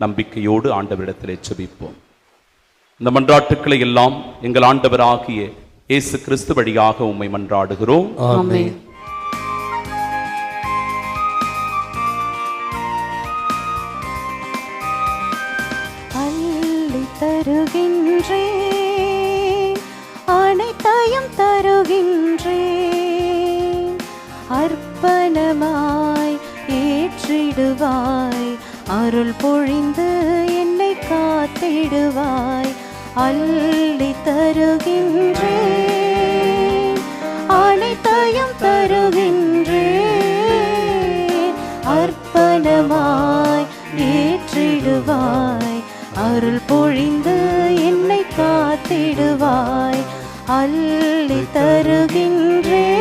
S2: நம்பிக்கையோடு ஆண்டவரிடத்திலே செபிப்போம். இந்த மன்றாட்டுக்களை எல்லாம் எங்கள் ஆண்டவராகிய இயேசு கிறிஸ்து வழியாக உம்மை மன்றாடுகிறோம்.
S3: ஆமென்.
S5: அள்ளி தருகின்றேன், அனைத்தையும் தருகின்றேன், அர்ப்பணமாய் ஏற்றிடுவாய், அருள் பொழிந்து என்னை காத்திடுவாய். அள்ளி தருகின்றேன், அனைத்தையும் தருகின்றேன், அர்ப்பணமாய் ஏற்றிடுவாய், அருள் பொழிந்து என்னை காத்திடுவாய். அள்ளி தருகின்றேன்.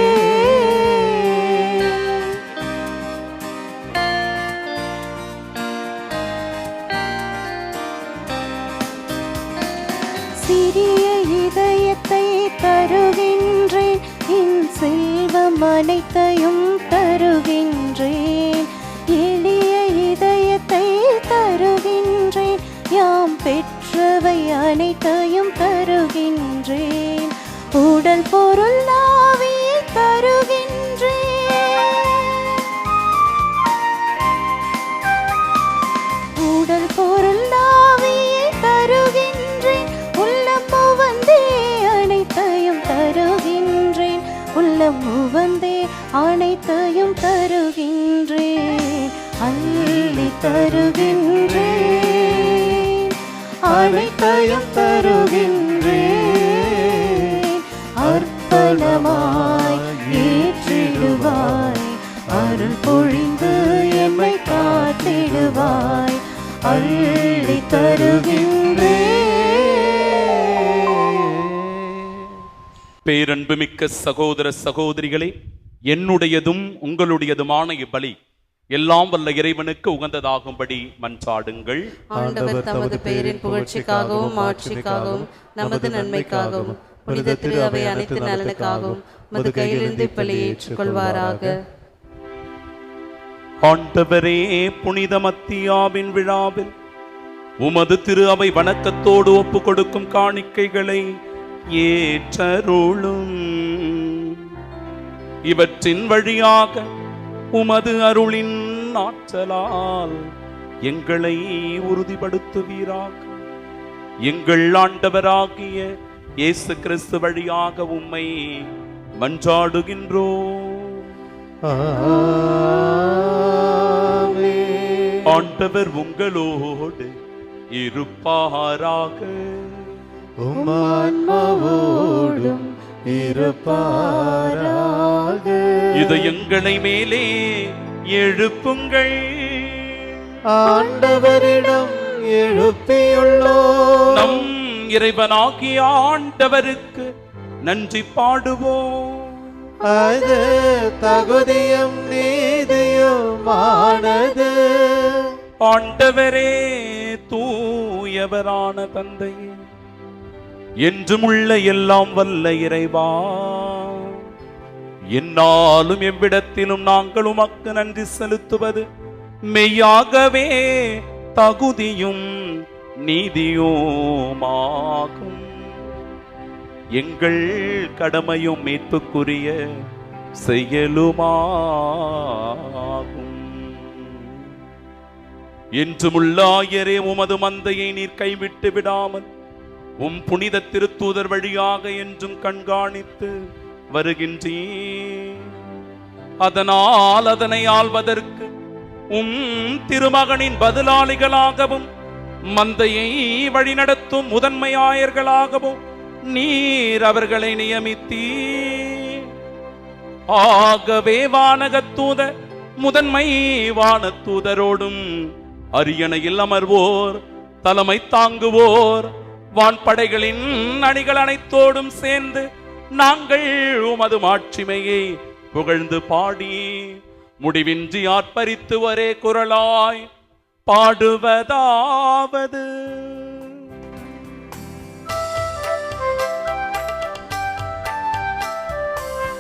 S5: சிறிய இதயத்தை தருகின்றேன், என் செல்வம் அனைத்தையும் தருகின்றேன். எளிய இதயத்தை தருகின்றேன், யாம் பெற்றவை அனைத்தையும் தருகின்றேன். உடல் பொருள் ஆவியை தருகின்றேன், உடல் பொருள் ஆவியை தருகின்றேன். உள்ளம் உவந்தே அனைத்தையும் தருகின்றேன், உள்ளம் உவந்தே அனைத்தையும் தருகின்றேன். அள்ளி தருகின்றேன், அனைத்தையும் தருகின்றேன், அர்ப்பணமாய் ஏற்றிடுவாய், அருள் பொழிந்து என்னை காத்திடுவாய். அள்ளி தருகின்றேன்.
S2: பேரன்புமிக்க சகோதர சகோதரிகளே, என்னுடையதும் உங்களுடையதுமான இப்பலி எல்லாம் வல்ல இறைவனுக்கு உகந்ததாகும்படி மன்றாடுங்கள்.
S4: ஆண்டவர் தமது பெயரின் புகழ்ச்சிக்காகவும் ஆட்சிக்காகவும் நமது நன்மைக்காகவும் புனித திரு அவை அனைத்து நலனுக்காகவும் மது கையிலிருந்து இப்பலியை ஏற்றுக்கொள்வாராக.
S2: ஆண்டவரே, புனித மத்தியாவின் விழாவில் உமது திரு அவை வணக்கத்தோடு ஒப்பு கொடுக்கும் காணிக்கைகளை ஏற்றருளும். இவற்றின் வழியாக உமது அருளின் ஆற்றலால் எங்களை உறுதிப்படுத்துவீராக. எங்கள் ஆண்டவராகிய இயேசு கிறிஸ்து வழியாக உம்மை மன்றாடுகின்றோம்.
S3: ஆமென்.
S2: ஆண்டவர் உங்களோடு இருப்பாராக.
S3: உம் ஆன்மாவோடும் இருப்பாராக.
S2: இதயங்களை மேலே எழுப்புங்கள்.
S3: ஆண்டவரிடம் எழுப்பியுள்ளோம்.
S2: நம் இறைவனாகிய ஆண்டவருக்கு நன்றி பாடுவோம்.
S3: அது தகுதியும் நீதியுமானது.
S2: ஆண்டவரே, தூயவரான தந்தையே, என்றுமுள்ள எல்லாம் வல்ல இறைவா, என்னாலும் எவ்விடத்திலும் நாங்கள் உமக்கு நன்றி செலுத்துவது மெய்யாகவே தகுதியும் நீதியுமாகும். எங்கள் கடமையும் மீட்புக்குரிய செயலுமாகும். என்றுமுள்ள ஆயரே, உமது மந்தையை நீர் கைவிட்டு விடாமல் உம் புனித திருத்தூதர் வழியாக என்றும் கண்காணித்து வருகின்றீர். அதனால் அதனை ஆள்வதற்கு உம் திருமகனின் பதிலாளிகளாகவும் மந்தையை வழிநடத்தும் முதன்மை ஆயர்களாகவும் நீர் அவர்களை நியமித்தீர். ஆகவே வானகத்தூத முதன்மை வானத்தூதரோடும் அரியணையில் அமர்வோர், தலைமை தாங்குவோர், வான்படைகளின் அணிகள் அனைத்தோடும் சேர்ந்து நாங்கள் உமது மாட்சிமையை புகழ்ந்து பாடி முடிவின்றி ஆர்ப்பரித்து ஒரே குரலாய் பாடுவதாவது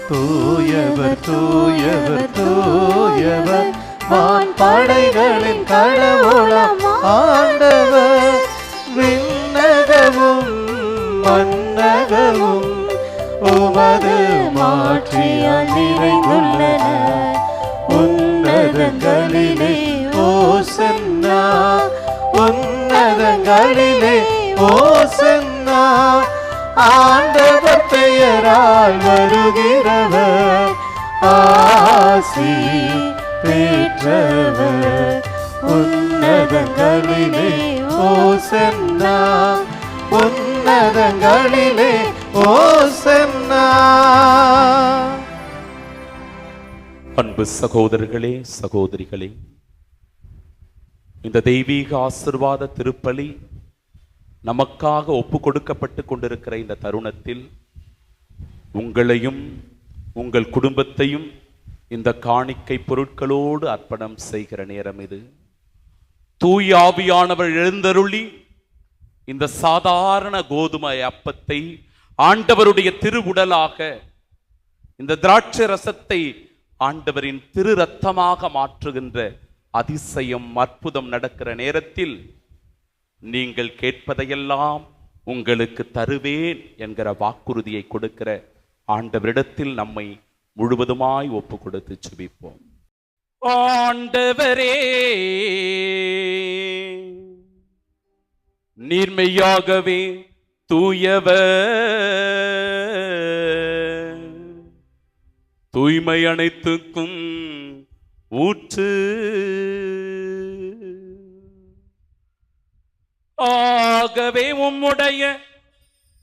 S3: தூயவர் தூயவர் தூயவர் வான் படைகளின் கடவுளம் ஆண்டவர். விண்ணகமும் மன்னகமும் உமது மாட்சியால் நிறைந்துள்ளன. உன்னதங்களிலே ஓசன்னா, உன்னதங்களிலே ஓசன்னா. ஆண்டவர் பெயரால் வருகிறவர் ஆசி பெற்றவர். உன்னதங்களிலே ஓசன்னா, உன்னதங்களிலே ஓசன்னா.
S2: அன்பு சகோதரர்களே, சகோதரிகளே, இந்த தெய்வீக ஆசீர்வாத திருப்பலி நமக்காக ஒப்பு கொடுக்கப்பட்டு கொண்டிருக்கிற இந்த தருணத்தில் உங்களையும் உங்கள் குடும்பத்தையும் இந்த காணிக்கை பொருட்களோடு அர்ப்பணம் செய்கிற நேரம் இது. தூய ஆவியானவர் எழுந்தருளி இந்த சாதாரண கோதுமை அப்பத்தை ஆண்டவருடைய திருவுடலாக, இந்த திராட்சை ரசத்தை ஆண்டவரின் திரு ரத்தமாக மாற்றுகின்ற அதிசயம், அற்புதம் நடக்கிற நேரத்தில் நீங்கள் கேட்பதையெல்லாம் உங்களுக்கு தருவேன் என்கிற வாக்குறுதியை கொடுக்கிற ஆண்டவரிடத்தில் நம்மை முழுவதுமாய் ஒப்பு கொடுத்து ஜெபிப்போம். ஆண்டவரே, நீர்மையாகவே தூயவர், தூய்மை அனைத்துக்கும் ஊற்று. ஆகவே உம்முடைய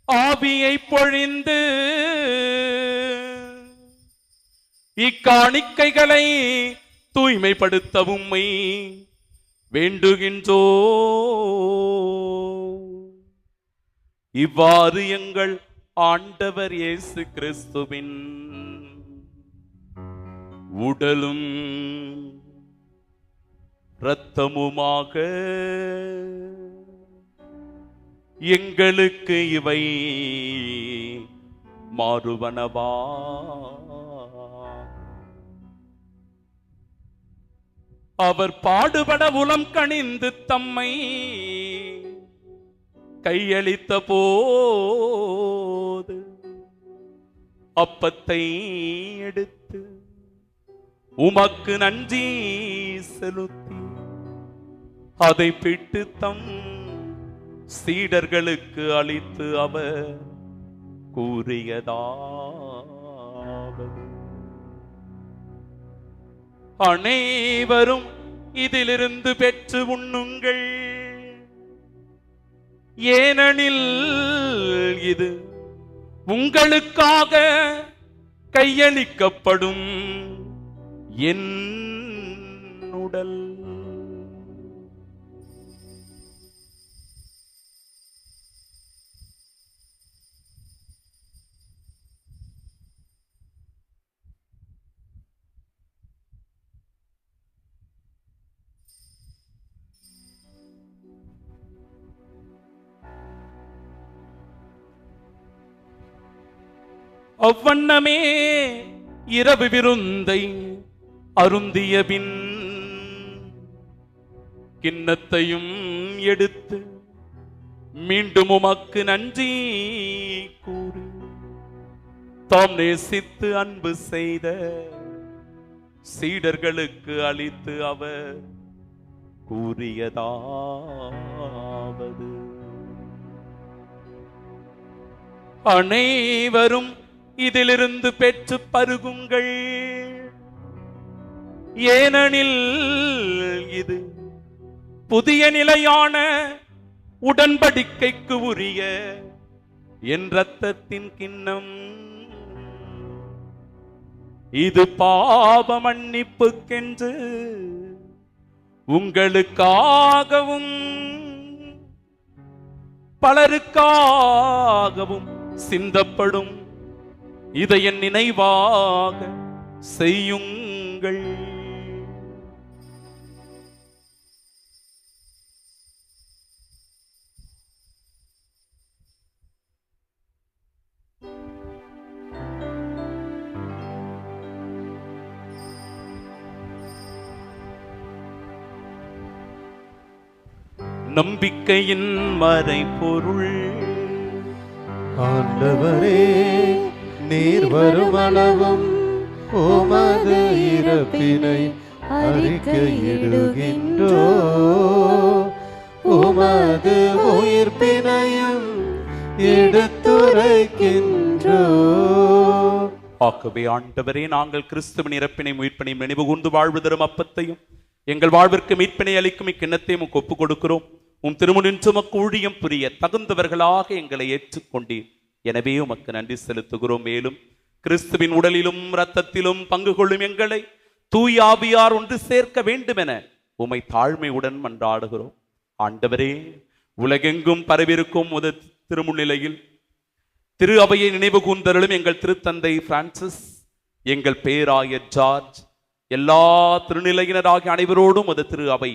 S2: ஆவியை பொழிந்து இக்காணிக்கைகளை தூய்மைப்படுத்த உம்மை வேண்டுகின்றோ. இவ்வாறு எங்கள் ஆண்டவர் இயேசு கிறிஸ்துவின் உடலும் இரத்தமுமாக எங்களுக்கு இவை மாறுவனவா. அவர் பாடுபட உளம் கனிந்து தம்மை கையளித்த போது அப்பத்தை எடுத்து உமக்கு நன்றி செலுத்தி அதை பிட்டு தம் சீடர்களுக்கு அளித்து அவர் கூறியதாவது, அனைவரும் இதிலிருந்து பெற்று உண்ணுங்கள், ஏனெனில் இது உங்களுக்காக கையளிக்கப்படும் என் உடல். அவ்வண்ணமே இரவு விருந்தை அருந்திய பின் கிண்ணத்தையும் எடுத்து மீண்டும் உமக்கு நன்றி கூறி தாம் நேசித்து அன்பு செய்த சீடர்களுக்கு அளித்து அவர் கூறியதாவது, அனைவரும் இதிலிருந்து பெற்று பருகுங்கள், ஏனெனில் இது புதிய நிலையான உடன்படிக்கைக்கு உரிய என் இரத்தத்தின் கிண்ணம். இது பாவ மன்னிப்புக்கென்று உங்களுக்காகவும் பலருக்காகவும் சிந்தப்படும். இதை என் நினைவாக செய்யுங்கள். நம்பிக்கையின் மறைபொருள்.
S3: ஆண்டவரே, நீர் வரும் அளவும் உமது இறப்பினை அறிக்கையிடுகின்றோ, உமது உயிர்ப்பினையும் எடுத்துரைக்கின்றோ.
S2: ஆகவே ஆண்டவரே, நாங்கள் கிறிஸ்துவின் இறப்பினை உயிர்ப்பினையும் நினைவு கூர்ந்து வாழ்வு தரும் அப்பத்தையும் எங்கள் வாழ்விற்கு மீட்பினை அளிக்கும் இக்கிண்ணத்தையும் ஒப்புக் கொடுக்கிறோம். உம் திருமுனின்று உமக்கு ஊழியம் புரிய தகுந்தவர்களாக எங்களை ஏற்றுக்கொண்டீர். எனவே உமக்கு நன்றி செலுத்துகிறோம். மேலும் கிறிஸ்துவின் உடலிலும் இரத்தத்திலும் பங்கு கொள்ளும் எங்களை தூய ஆவியார் ஒன்று சேர்க்க வேண்டும் என உமை தாழ்மையுடன் மன்றாடுகிறோம். ஆண்டவரே, உலகெங்கும் பரவிருக்கும் உமது திருமுன்னிலையில் திரு அவையை நினைவு கூர்ந்தருளும் எங்கள் திருத்தந்தை பிரான்சிஸ், எங்கள் பேராயர் ஜார்ஜ், எல்லா திருநிலையினராகிய அனைவரோடும் உமது திரு அவை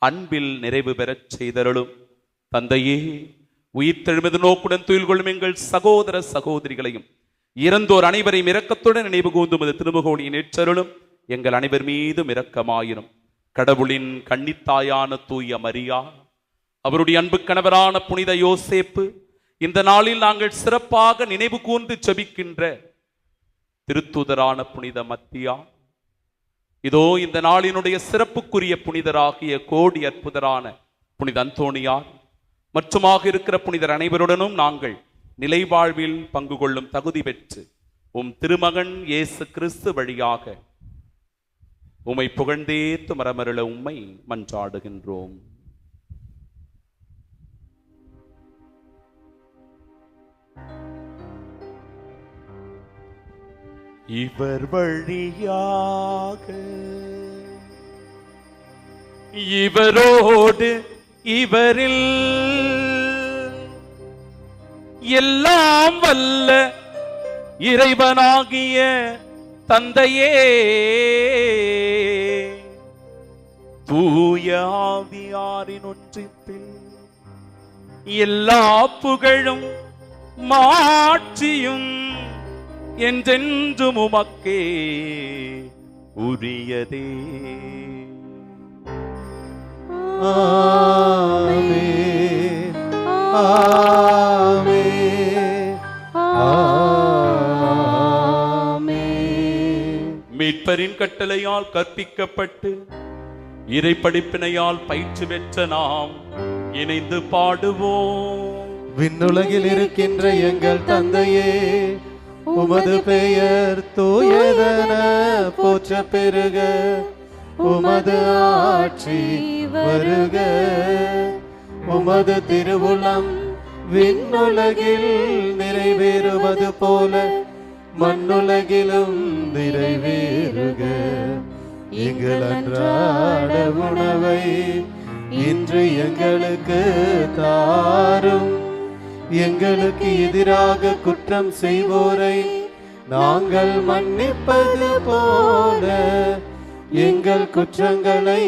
S2: அன்பில் நிறைவு பெறச் செய்தருளும். தந்தையே, உயிர்த்தெழுமது நோக்குடன் துயில் கொள்ளும் எங்கள் சகோதர சகோதரிகளையும் இறந்தோர் அனைவரையும் இரக்கத்துடன் நினைவு கூர்ந்து உமது திருமுகோணியின் ஏற்றருளும். எங்கள் அனைவர் மீதும் இரக்கமாயிரும். கடவுளின் கன்னித்தாயான தூய மரியா, அவருடைய அன்பு கணவரான புனித யோசேப்பு, இந்த நாளில் நாங்கள் சிறப்பாக நினைவு கூர்ந்து ஜெபிக்கின்ற திருத்தூதரான புனித மத்தியா, இதோ இந்த நாளினுடைய சிறப்புக்குரிய புனிதராகிய கோடி அற்புதரான புனித அந்தோணியார் மற்றுமாக இருக்கிற புனிதர் அனைவருடனும் நாங்கள் நிலை வாழ்வில் பங்கு கொள்ளும் தகுதி பெற்று உம் திருமகன் இயேசு கிறிஸ்து வழியாக உம்மை புகழ்ந்தேத்து மரமருள உம்மை மன்றாடுகின்றோம். இவர் வழியாக இவரோடு இவரில் எல்லாம் வல்ல இறைவனாகிய தந்தையே, தூய ஆவியாரின் ஒன்றிப்பில் எல்லா புகழும் மாட்சியும் என்றென்றும் உமக்கே உரியதே.
S3: ஆமென், ஆமென், ஆமென்.
S2: மீட்பரின் கட்டளையால் கற்பிக்கப்பட்டு இறை படிப்பினையால் பயிற்சி பெற்ற நாம் இணைந்து பாடுவோம்.
S3: விண்ணுலகில் இருக்கின்ற எங்கள் தந்தையே, உமது பெயர் தூயதென போற்ற பெருக, உமது ஆட்சி வருக, உமது திருவுளம் விண்ணுலகில் நிறைவேறுவது போல மண்ணுலகிலும் நிறைவேறுக. எங்கள் அன்றாட உணவை இன்று எங்களுக்கு தாரும். எங்களுக்கு எதிராக குற்றம் செய்வோரை நாங்கள் மன்னிப்பது போல எங்கள் குற்றங்களை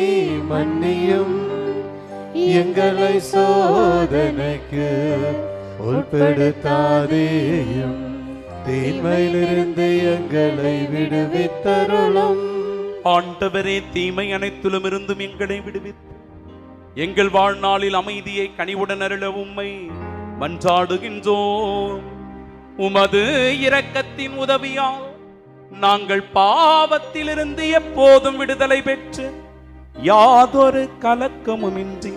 S3: மன்னியும். எங்களை சோதனைக்கு உட்படுத்தாதேயும், தீமையிலிருந்து எங்களை விடுவித்தருளும்.
S2: ஆண்டவரே, தீமை அனைத்திலும் இருந்தும் எங்களை விடுவித்து எங்கள் வாழ்நாளில் அமைதியை கனிவுடன் அருள உம்மை மன்றாடுகின்றோம். உமது இரக்கத்தின் உதவியால் நாங்கள் பாவத்திலிருந்து எப்போதும் விடுதலை பெற்று யாதொரு கலக்கமுமின்றி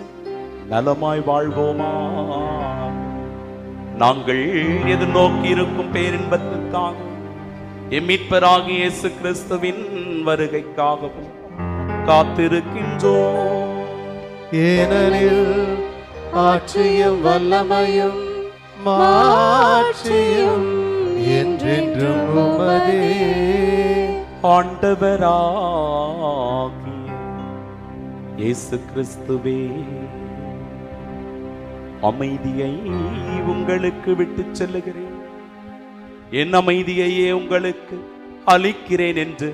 S2: நலமாய் வாழ்வோமா. நாங்கள் எதிர்நோக்கி இருக்கும் பேரின்பத்திற்காக எம் மீட்பராகிய இயேசு கிறிஸ்துவின் வருகைக்காகவும் காத்திருக்கின்றோம்.
S3: ஏனெனில் ஆட்சியும் வல்லமையும் மாட்சியும் என்றென்றும் உமதே.
S2: ஆண்டவராகிய இயேசு கிறிஸ்துவே, அமைதியை உங்களுக்கு விட்டுச் செல்லுகிறேன், என் அமைதியையே உங்களுக்கு அளிக்கிறேன் என்று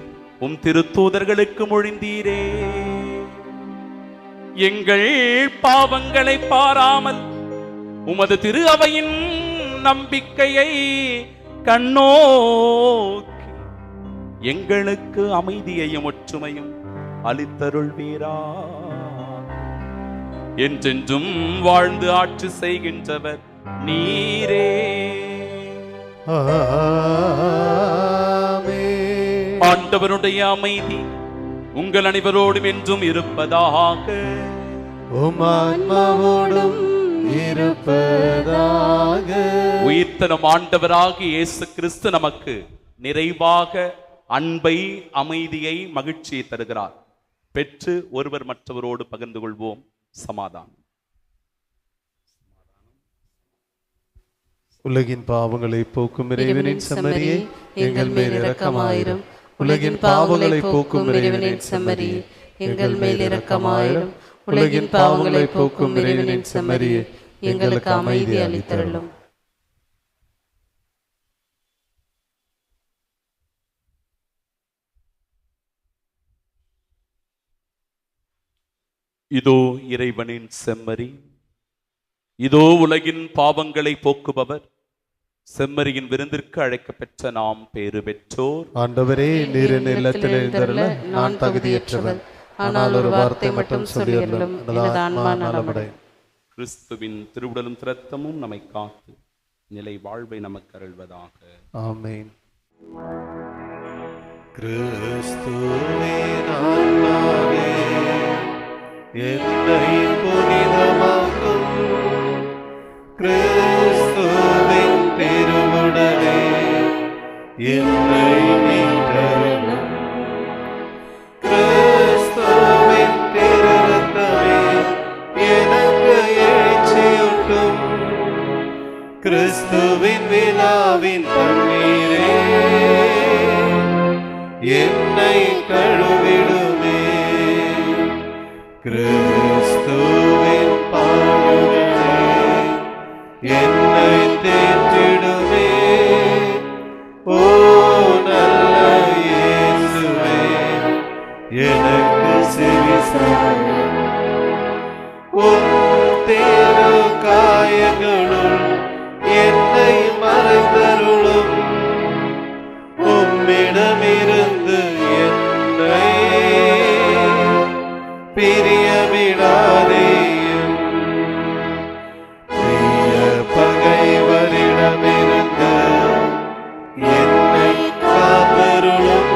S2: உம் திருத்தூதர்களுக்கு மொழிந்தீரே. எங்கள் பாவங்களை பாராமல் உமது திரு அவையின் நம்பிக்கையை கண்ணோக்கி எங்களுக்கு அமைதியையும் ஒற்றுமையும் அளித்தருள்வீரா. என்றென்றும் வாழ்ந்து ஆட்சி செய்கின்றவர் நீரே.
S3: ஆமென்.
S2: ஆண்டவருடைய அமைதி உங்கள் அனைவரோடும் என்றும் இருப்பதாக.
S3: உம் ஆன்மாவோடும் இருப்பதாக.
S2: உயிர்த்த நம் ஆண்டவராகிய இயேசு கிறிஸ்து நமக்கு நிறைவாக அன்பை, அமைதியை, மகிழ்ச்சியை தருகிறார். பெற்று ஒருவர் மற்றவரோடு பகிர்ந்து கொள்வோம். சமாதானம்.
S3: உலகின் பாவங்களை போக்கும் இறைவனின் செம்மறியே, எங்கள் மேல் இரக்கமாயிரும். உலகின் பாவங்களை போக்கும் இறைவனின் செம்மறியே, எங்கள் மேல் இரக்கமாயிரும். உலகின் பாவங்களை போக்கும் இறைவனின் செம்மறியே, எங்களுக்கு அமைதி அளித்தருளும்.
S2: இதோ இறைவனின் செம்மறி, இதோ உலகின் பாவங்களை போக்குபவர். செம்மறியின் விருந்திற்கு அழைக்கப்பெற்ற நாம் பேறு பெற்றோர்.
S3: ஆண்டவரே, நீர் என் இல்லத்தில் எழுந்தருள நான் தகுதியற்றவர். ஆனால் ஒரு வார்த்தை மட்டும் சொல்லியருளும், எனது ஆன்மா நலமடையும்.
S2: கிறிஸ்துவின் திருவுடலும் இரத்தமும் நம்மை காத்து நிலை வாழ்வை நமக்கு அருள்வதாக.
S3: ஆமென். கிறிஸ்துவே ஆன்மாவே, என்னை புனிதமாக்கும். கிறிஸ்துவின் திருவுடலே என்னை மீட்டருளும். கிறிஸ்துவின் திரு இரத்தமே எனக்கு எழுச்சியூட்டும். கிறிஸ்துவின் விழாவின் தண்ணீரே என்னை கழுவிடுமே. கிறிஸ்துவின் பாடுகளே என்னை தேற்றிடுமே. ஓ நல்ல இயேசுவே, எனக்கு செவிசாயும். உம் திரு காயங்களுள் என்னை மறைந்தருளும். உம்மிடமிருந்து என்னை பிரிய விடாதேயும். தீய பகைவரிடமிருந்து என்னை காத்தருளும்.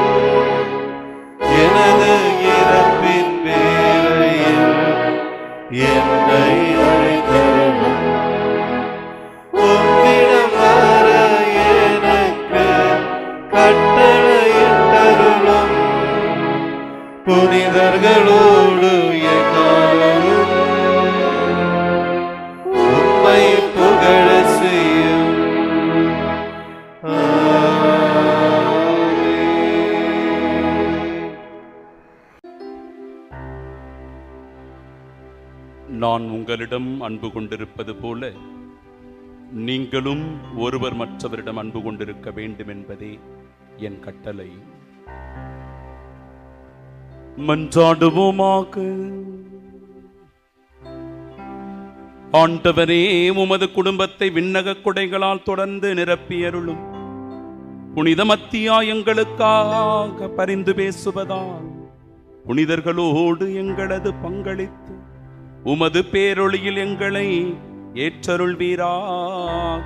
S3: எனது இறப்பின் வேளையில் என்னை அழைத்தருளும். உம்மிடம் வர எனக்கு கட்டளையிட்டருளும். புனிதர்களோடு எக்காலமும் உம்மை புகழ செய்யும்.
S2: நான் உங்களிடம் அன்பு கொண்டிருப்பது போல நீங்களும் ஒருவர் மற்றவரிடம் அன்பு கொண்டிருக்க வேண்டும் என்பதே என் கட்டளை. மன்றாடுவோமாக. ஆண்டவரே, உமது குடும்பத்தை விண்ணக கொடைகளால் தொடர்ந்து நிரப்பியருளும். புனித மத்தியா எங்களுக்காக பரிந்து பேசுவதால் புனிதர்களோடு எங்களது பங்களித்து உமது பேரொளியில் எங்களை ஏற்றருள்வீராக.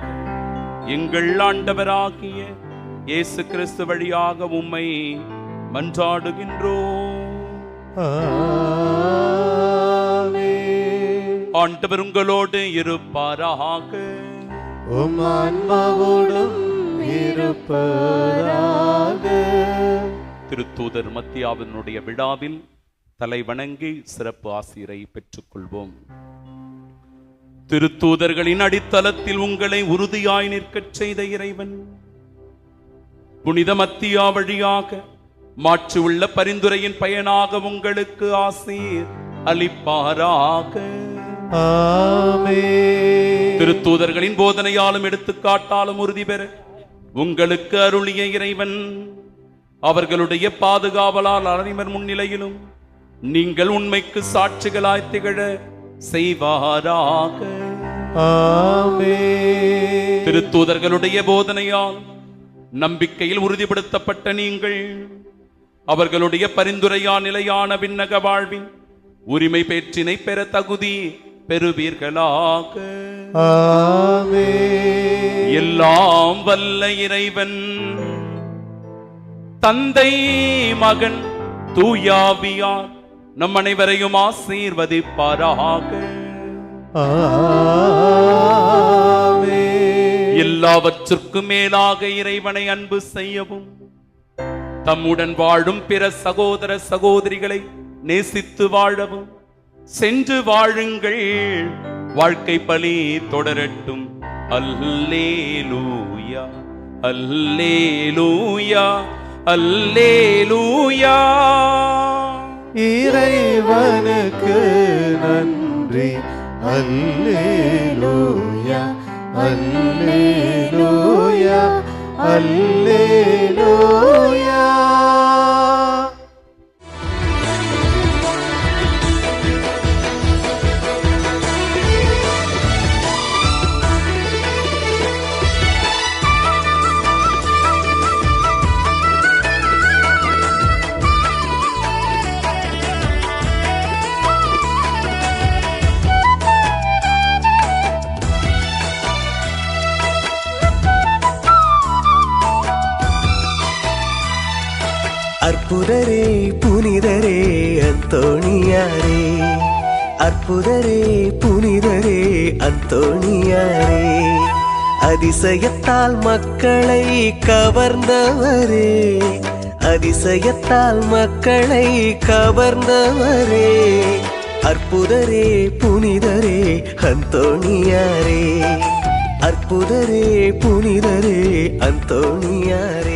S2: எங்கள் ஆண்டவராகிய இயேசு கிறிஸ்து வழியாக உம்மை மன்றாடுகின்றோம். ஆண்டவர் உங்களோடு இருப்பாராக.
S3: உம் ஆன்மாவோடும் இருப்பாராக.
S2: திருத்தூதர் மத்தியாவினுடைய விழாவில் தலை வணங்கி சிறப்பு ஆசிரை பெற்றுக்கொள்வோம். திருத்தூதர்களின் அடித்தளத்தில் உங்களை உறுதியாய் நிற்கச் செய்த இறைவன் புனித மத்தியா வழியாக மாற்று உள்ள பரிந்துரையின் பயனாக உங்களுக்கு ஆசீர் அளிப்பாராக.
S3: ஆமென்.
S2: திருத்தூதர்களின் போதனையாலும் எடுத்துக்காட்டாலும் உறுதி பெற உங்களுக்கு அருளிய இறைவன் அவர்களுடைய பாதுகாவலால் அனைவர் முன்னிலையிலும் நீங்கள் உண்மைக்கு சாட்சிகளாய் திகழ செய்வாராக.
S3: ஆமென்.
S2: திருத்தூதர்களுடைய போதனையால் நம்பிக்கையில் உறுதிப்படுத்தப்பட்ட நீங்கள் அவர்களுடைய பரிந்துரையா நிலையான விண்ணக வாழ்வின் உரிமை பேற்றினை பெற தகுதி பெறுவீர்களாக.
S3: ஆமென்.
S2: எல்லாம் வல்ல இறைவன் தந்தை, மகன், தூயாவியார் நம் அனைவரையும் ஆசீர்வதிப்பாராக.
S3: ஆமென்.
S2: எல்லாவற்றுக்கும் மேலாக இறைவனை அன்பு செய்யவும், தம்முடன் வாழும் பிற சகோதர சகோதரிகளை நேசித்து வாழவும் சென்று வாழுங்கள். வாழ்க்கை பலி தொடரட்டும். அல்லேலூயா, அல்லேலூயா, அல்லேலூயா.
S3: இறைவனுக்கு நன்றி. அல்லேலூயா, அல்லேலூயா, அல்லேலூயா.
S1: அற்புதரே புனிதரே அந்தோணியாரே, அற்புதரே புனிதரே அந்தோணியாரே, அதிசயத்தால் மக்களை கவர்ந்தவரே, அதிசயத்தால் மக்களை கவர்ந்தவரே, அற்புதரே புனிதரே அந்தோணியாரே, அற்புதரே புனிதரே அந்தோணியாரே.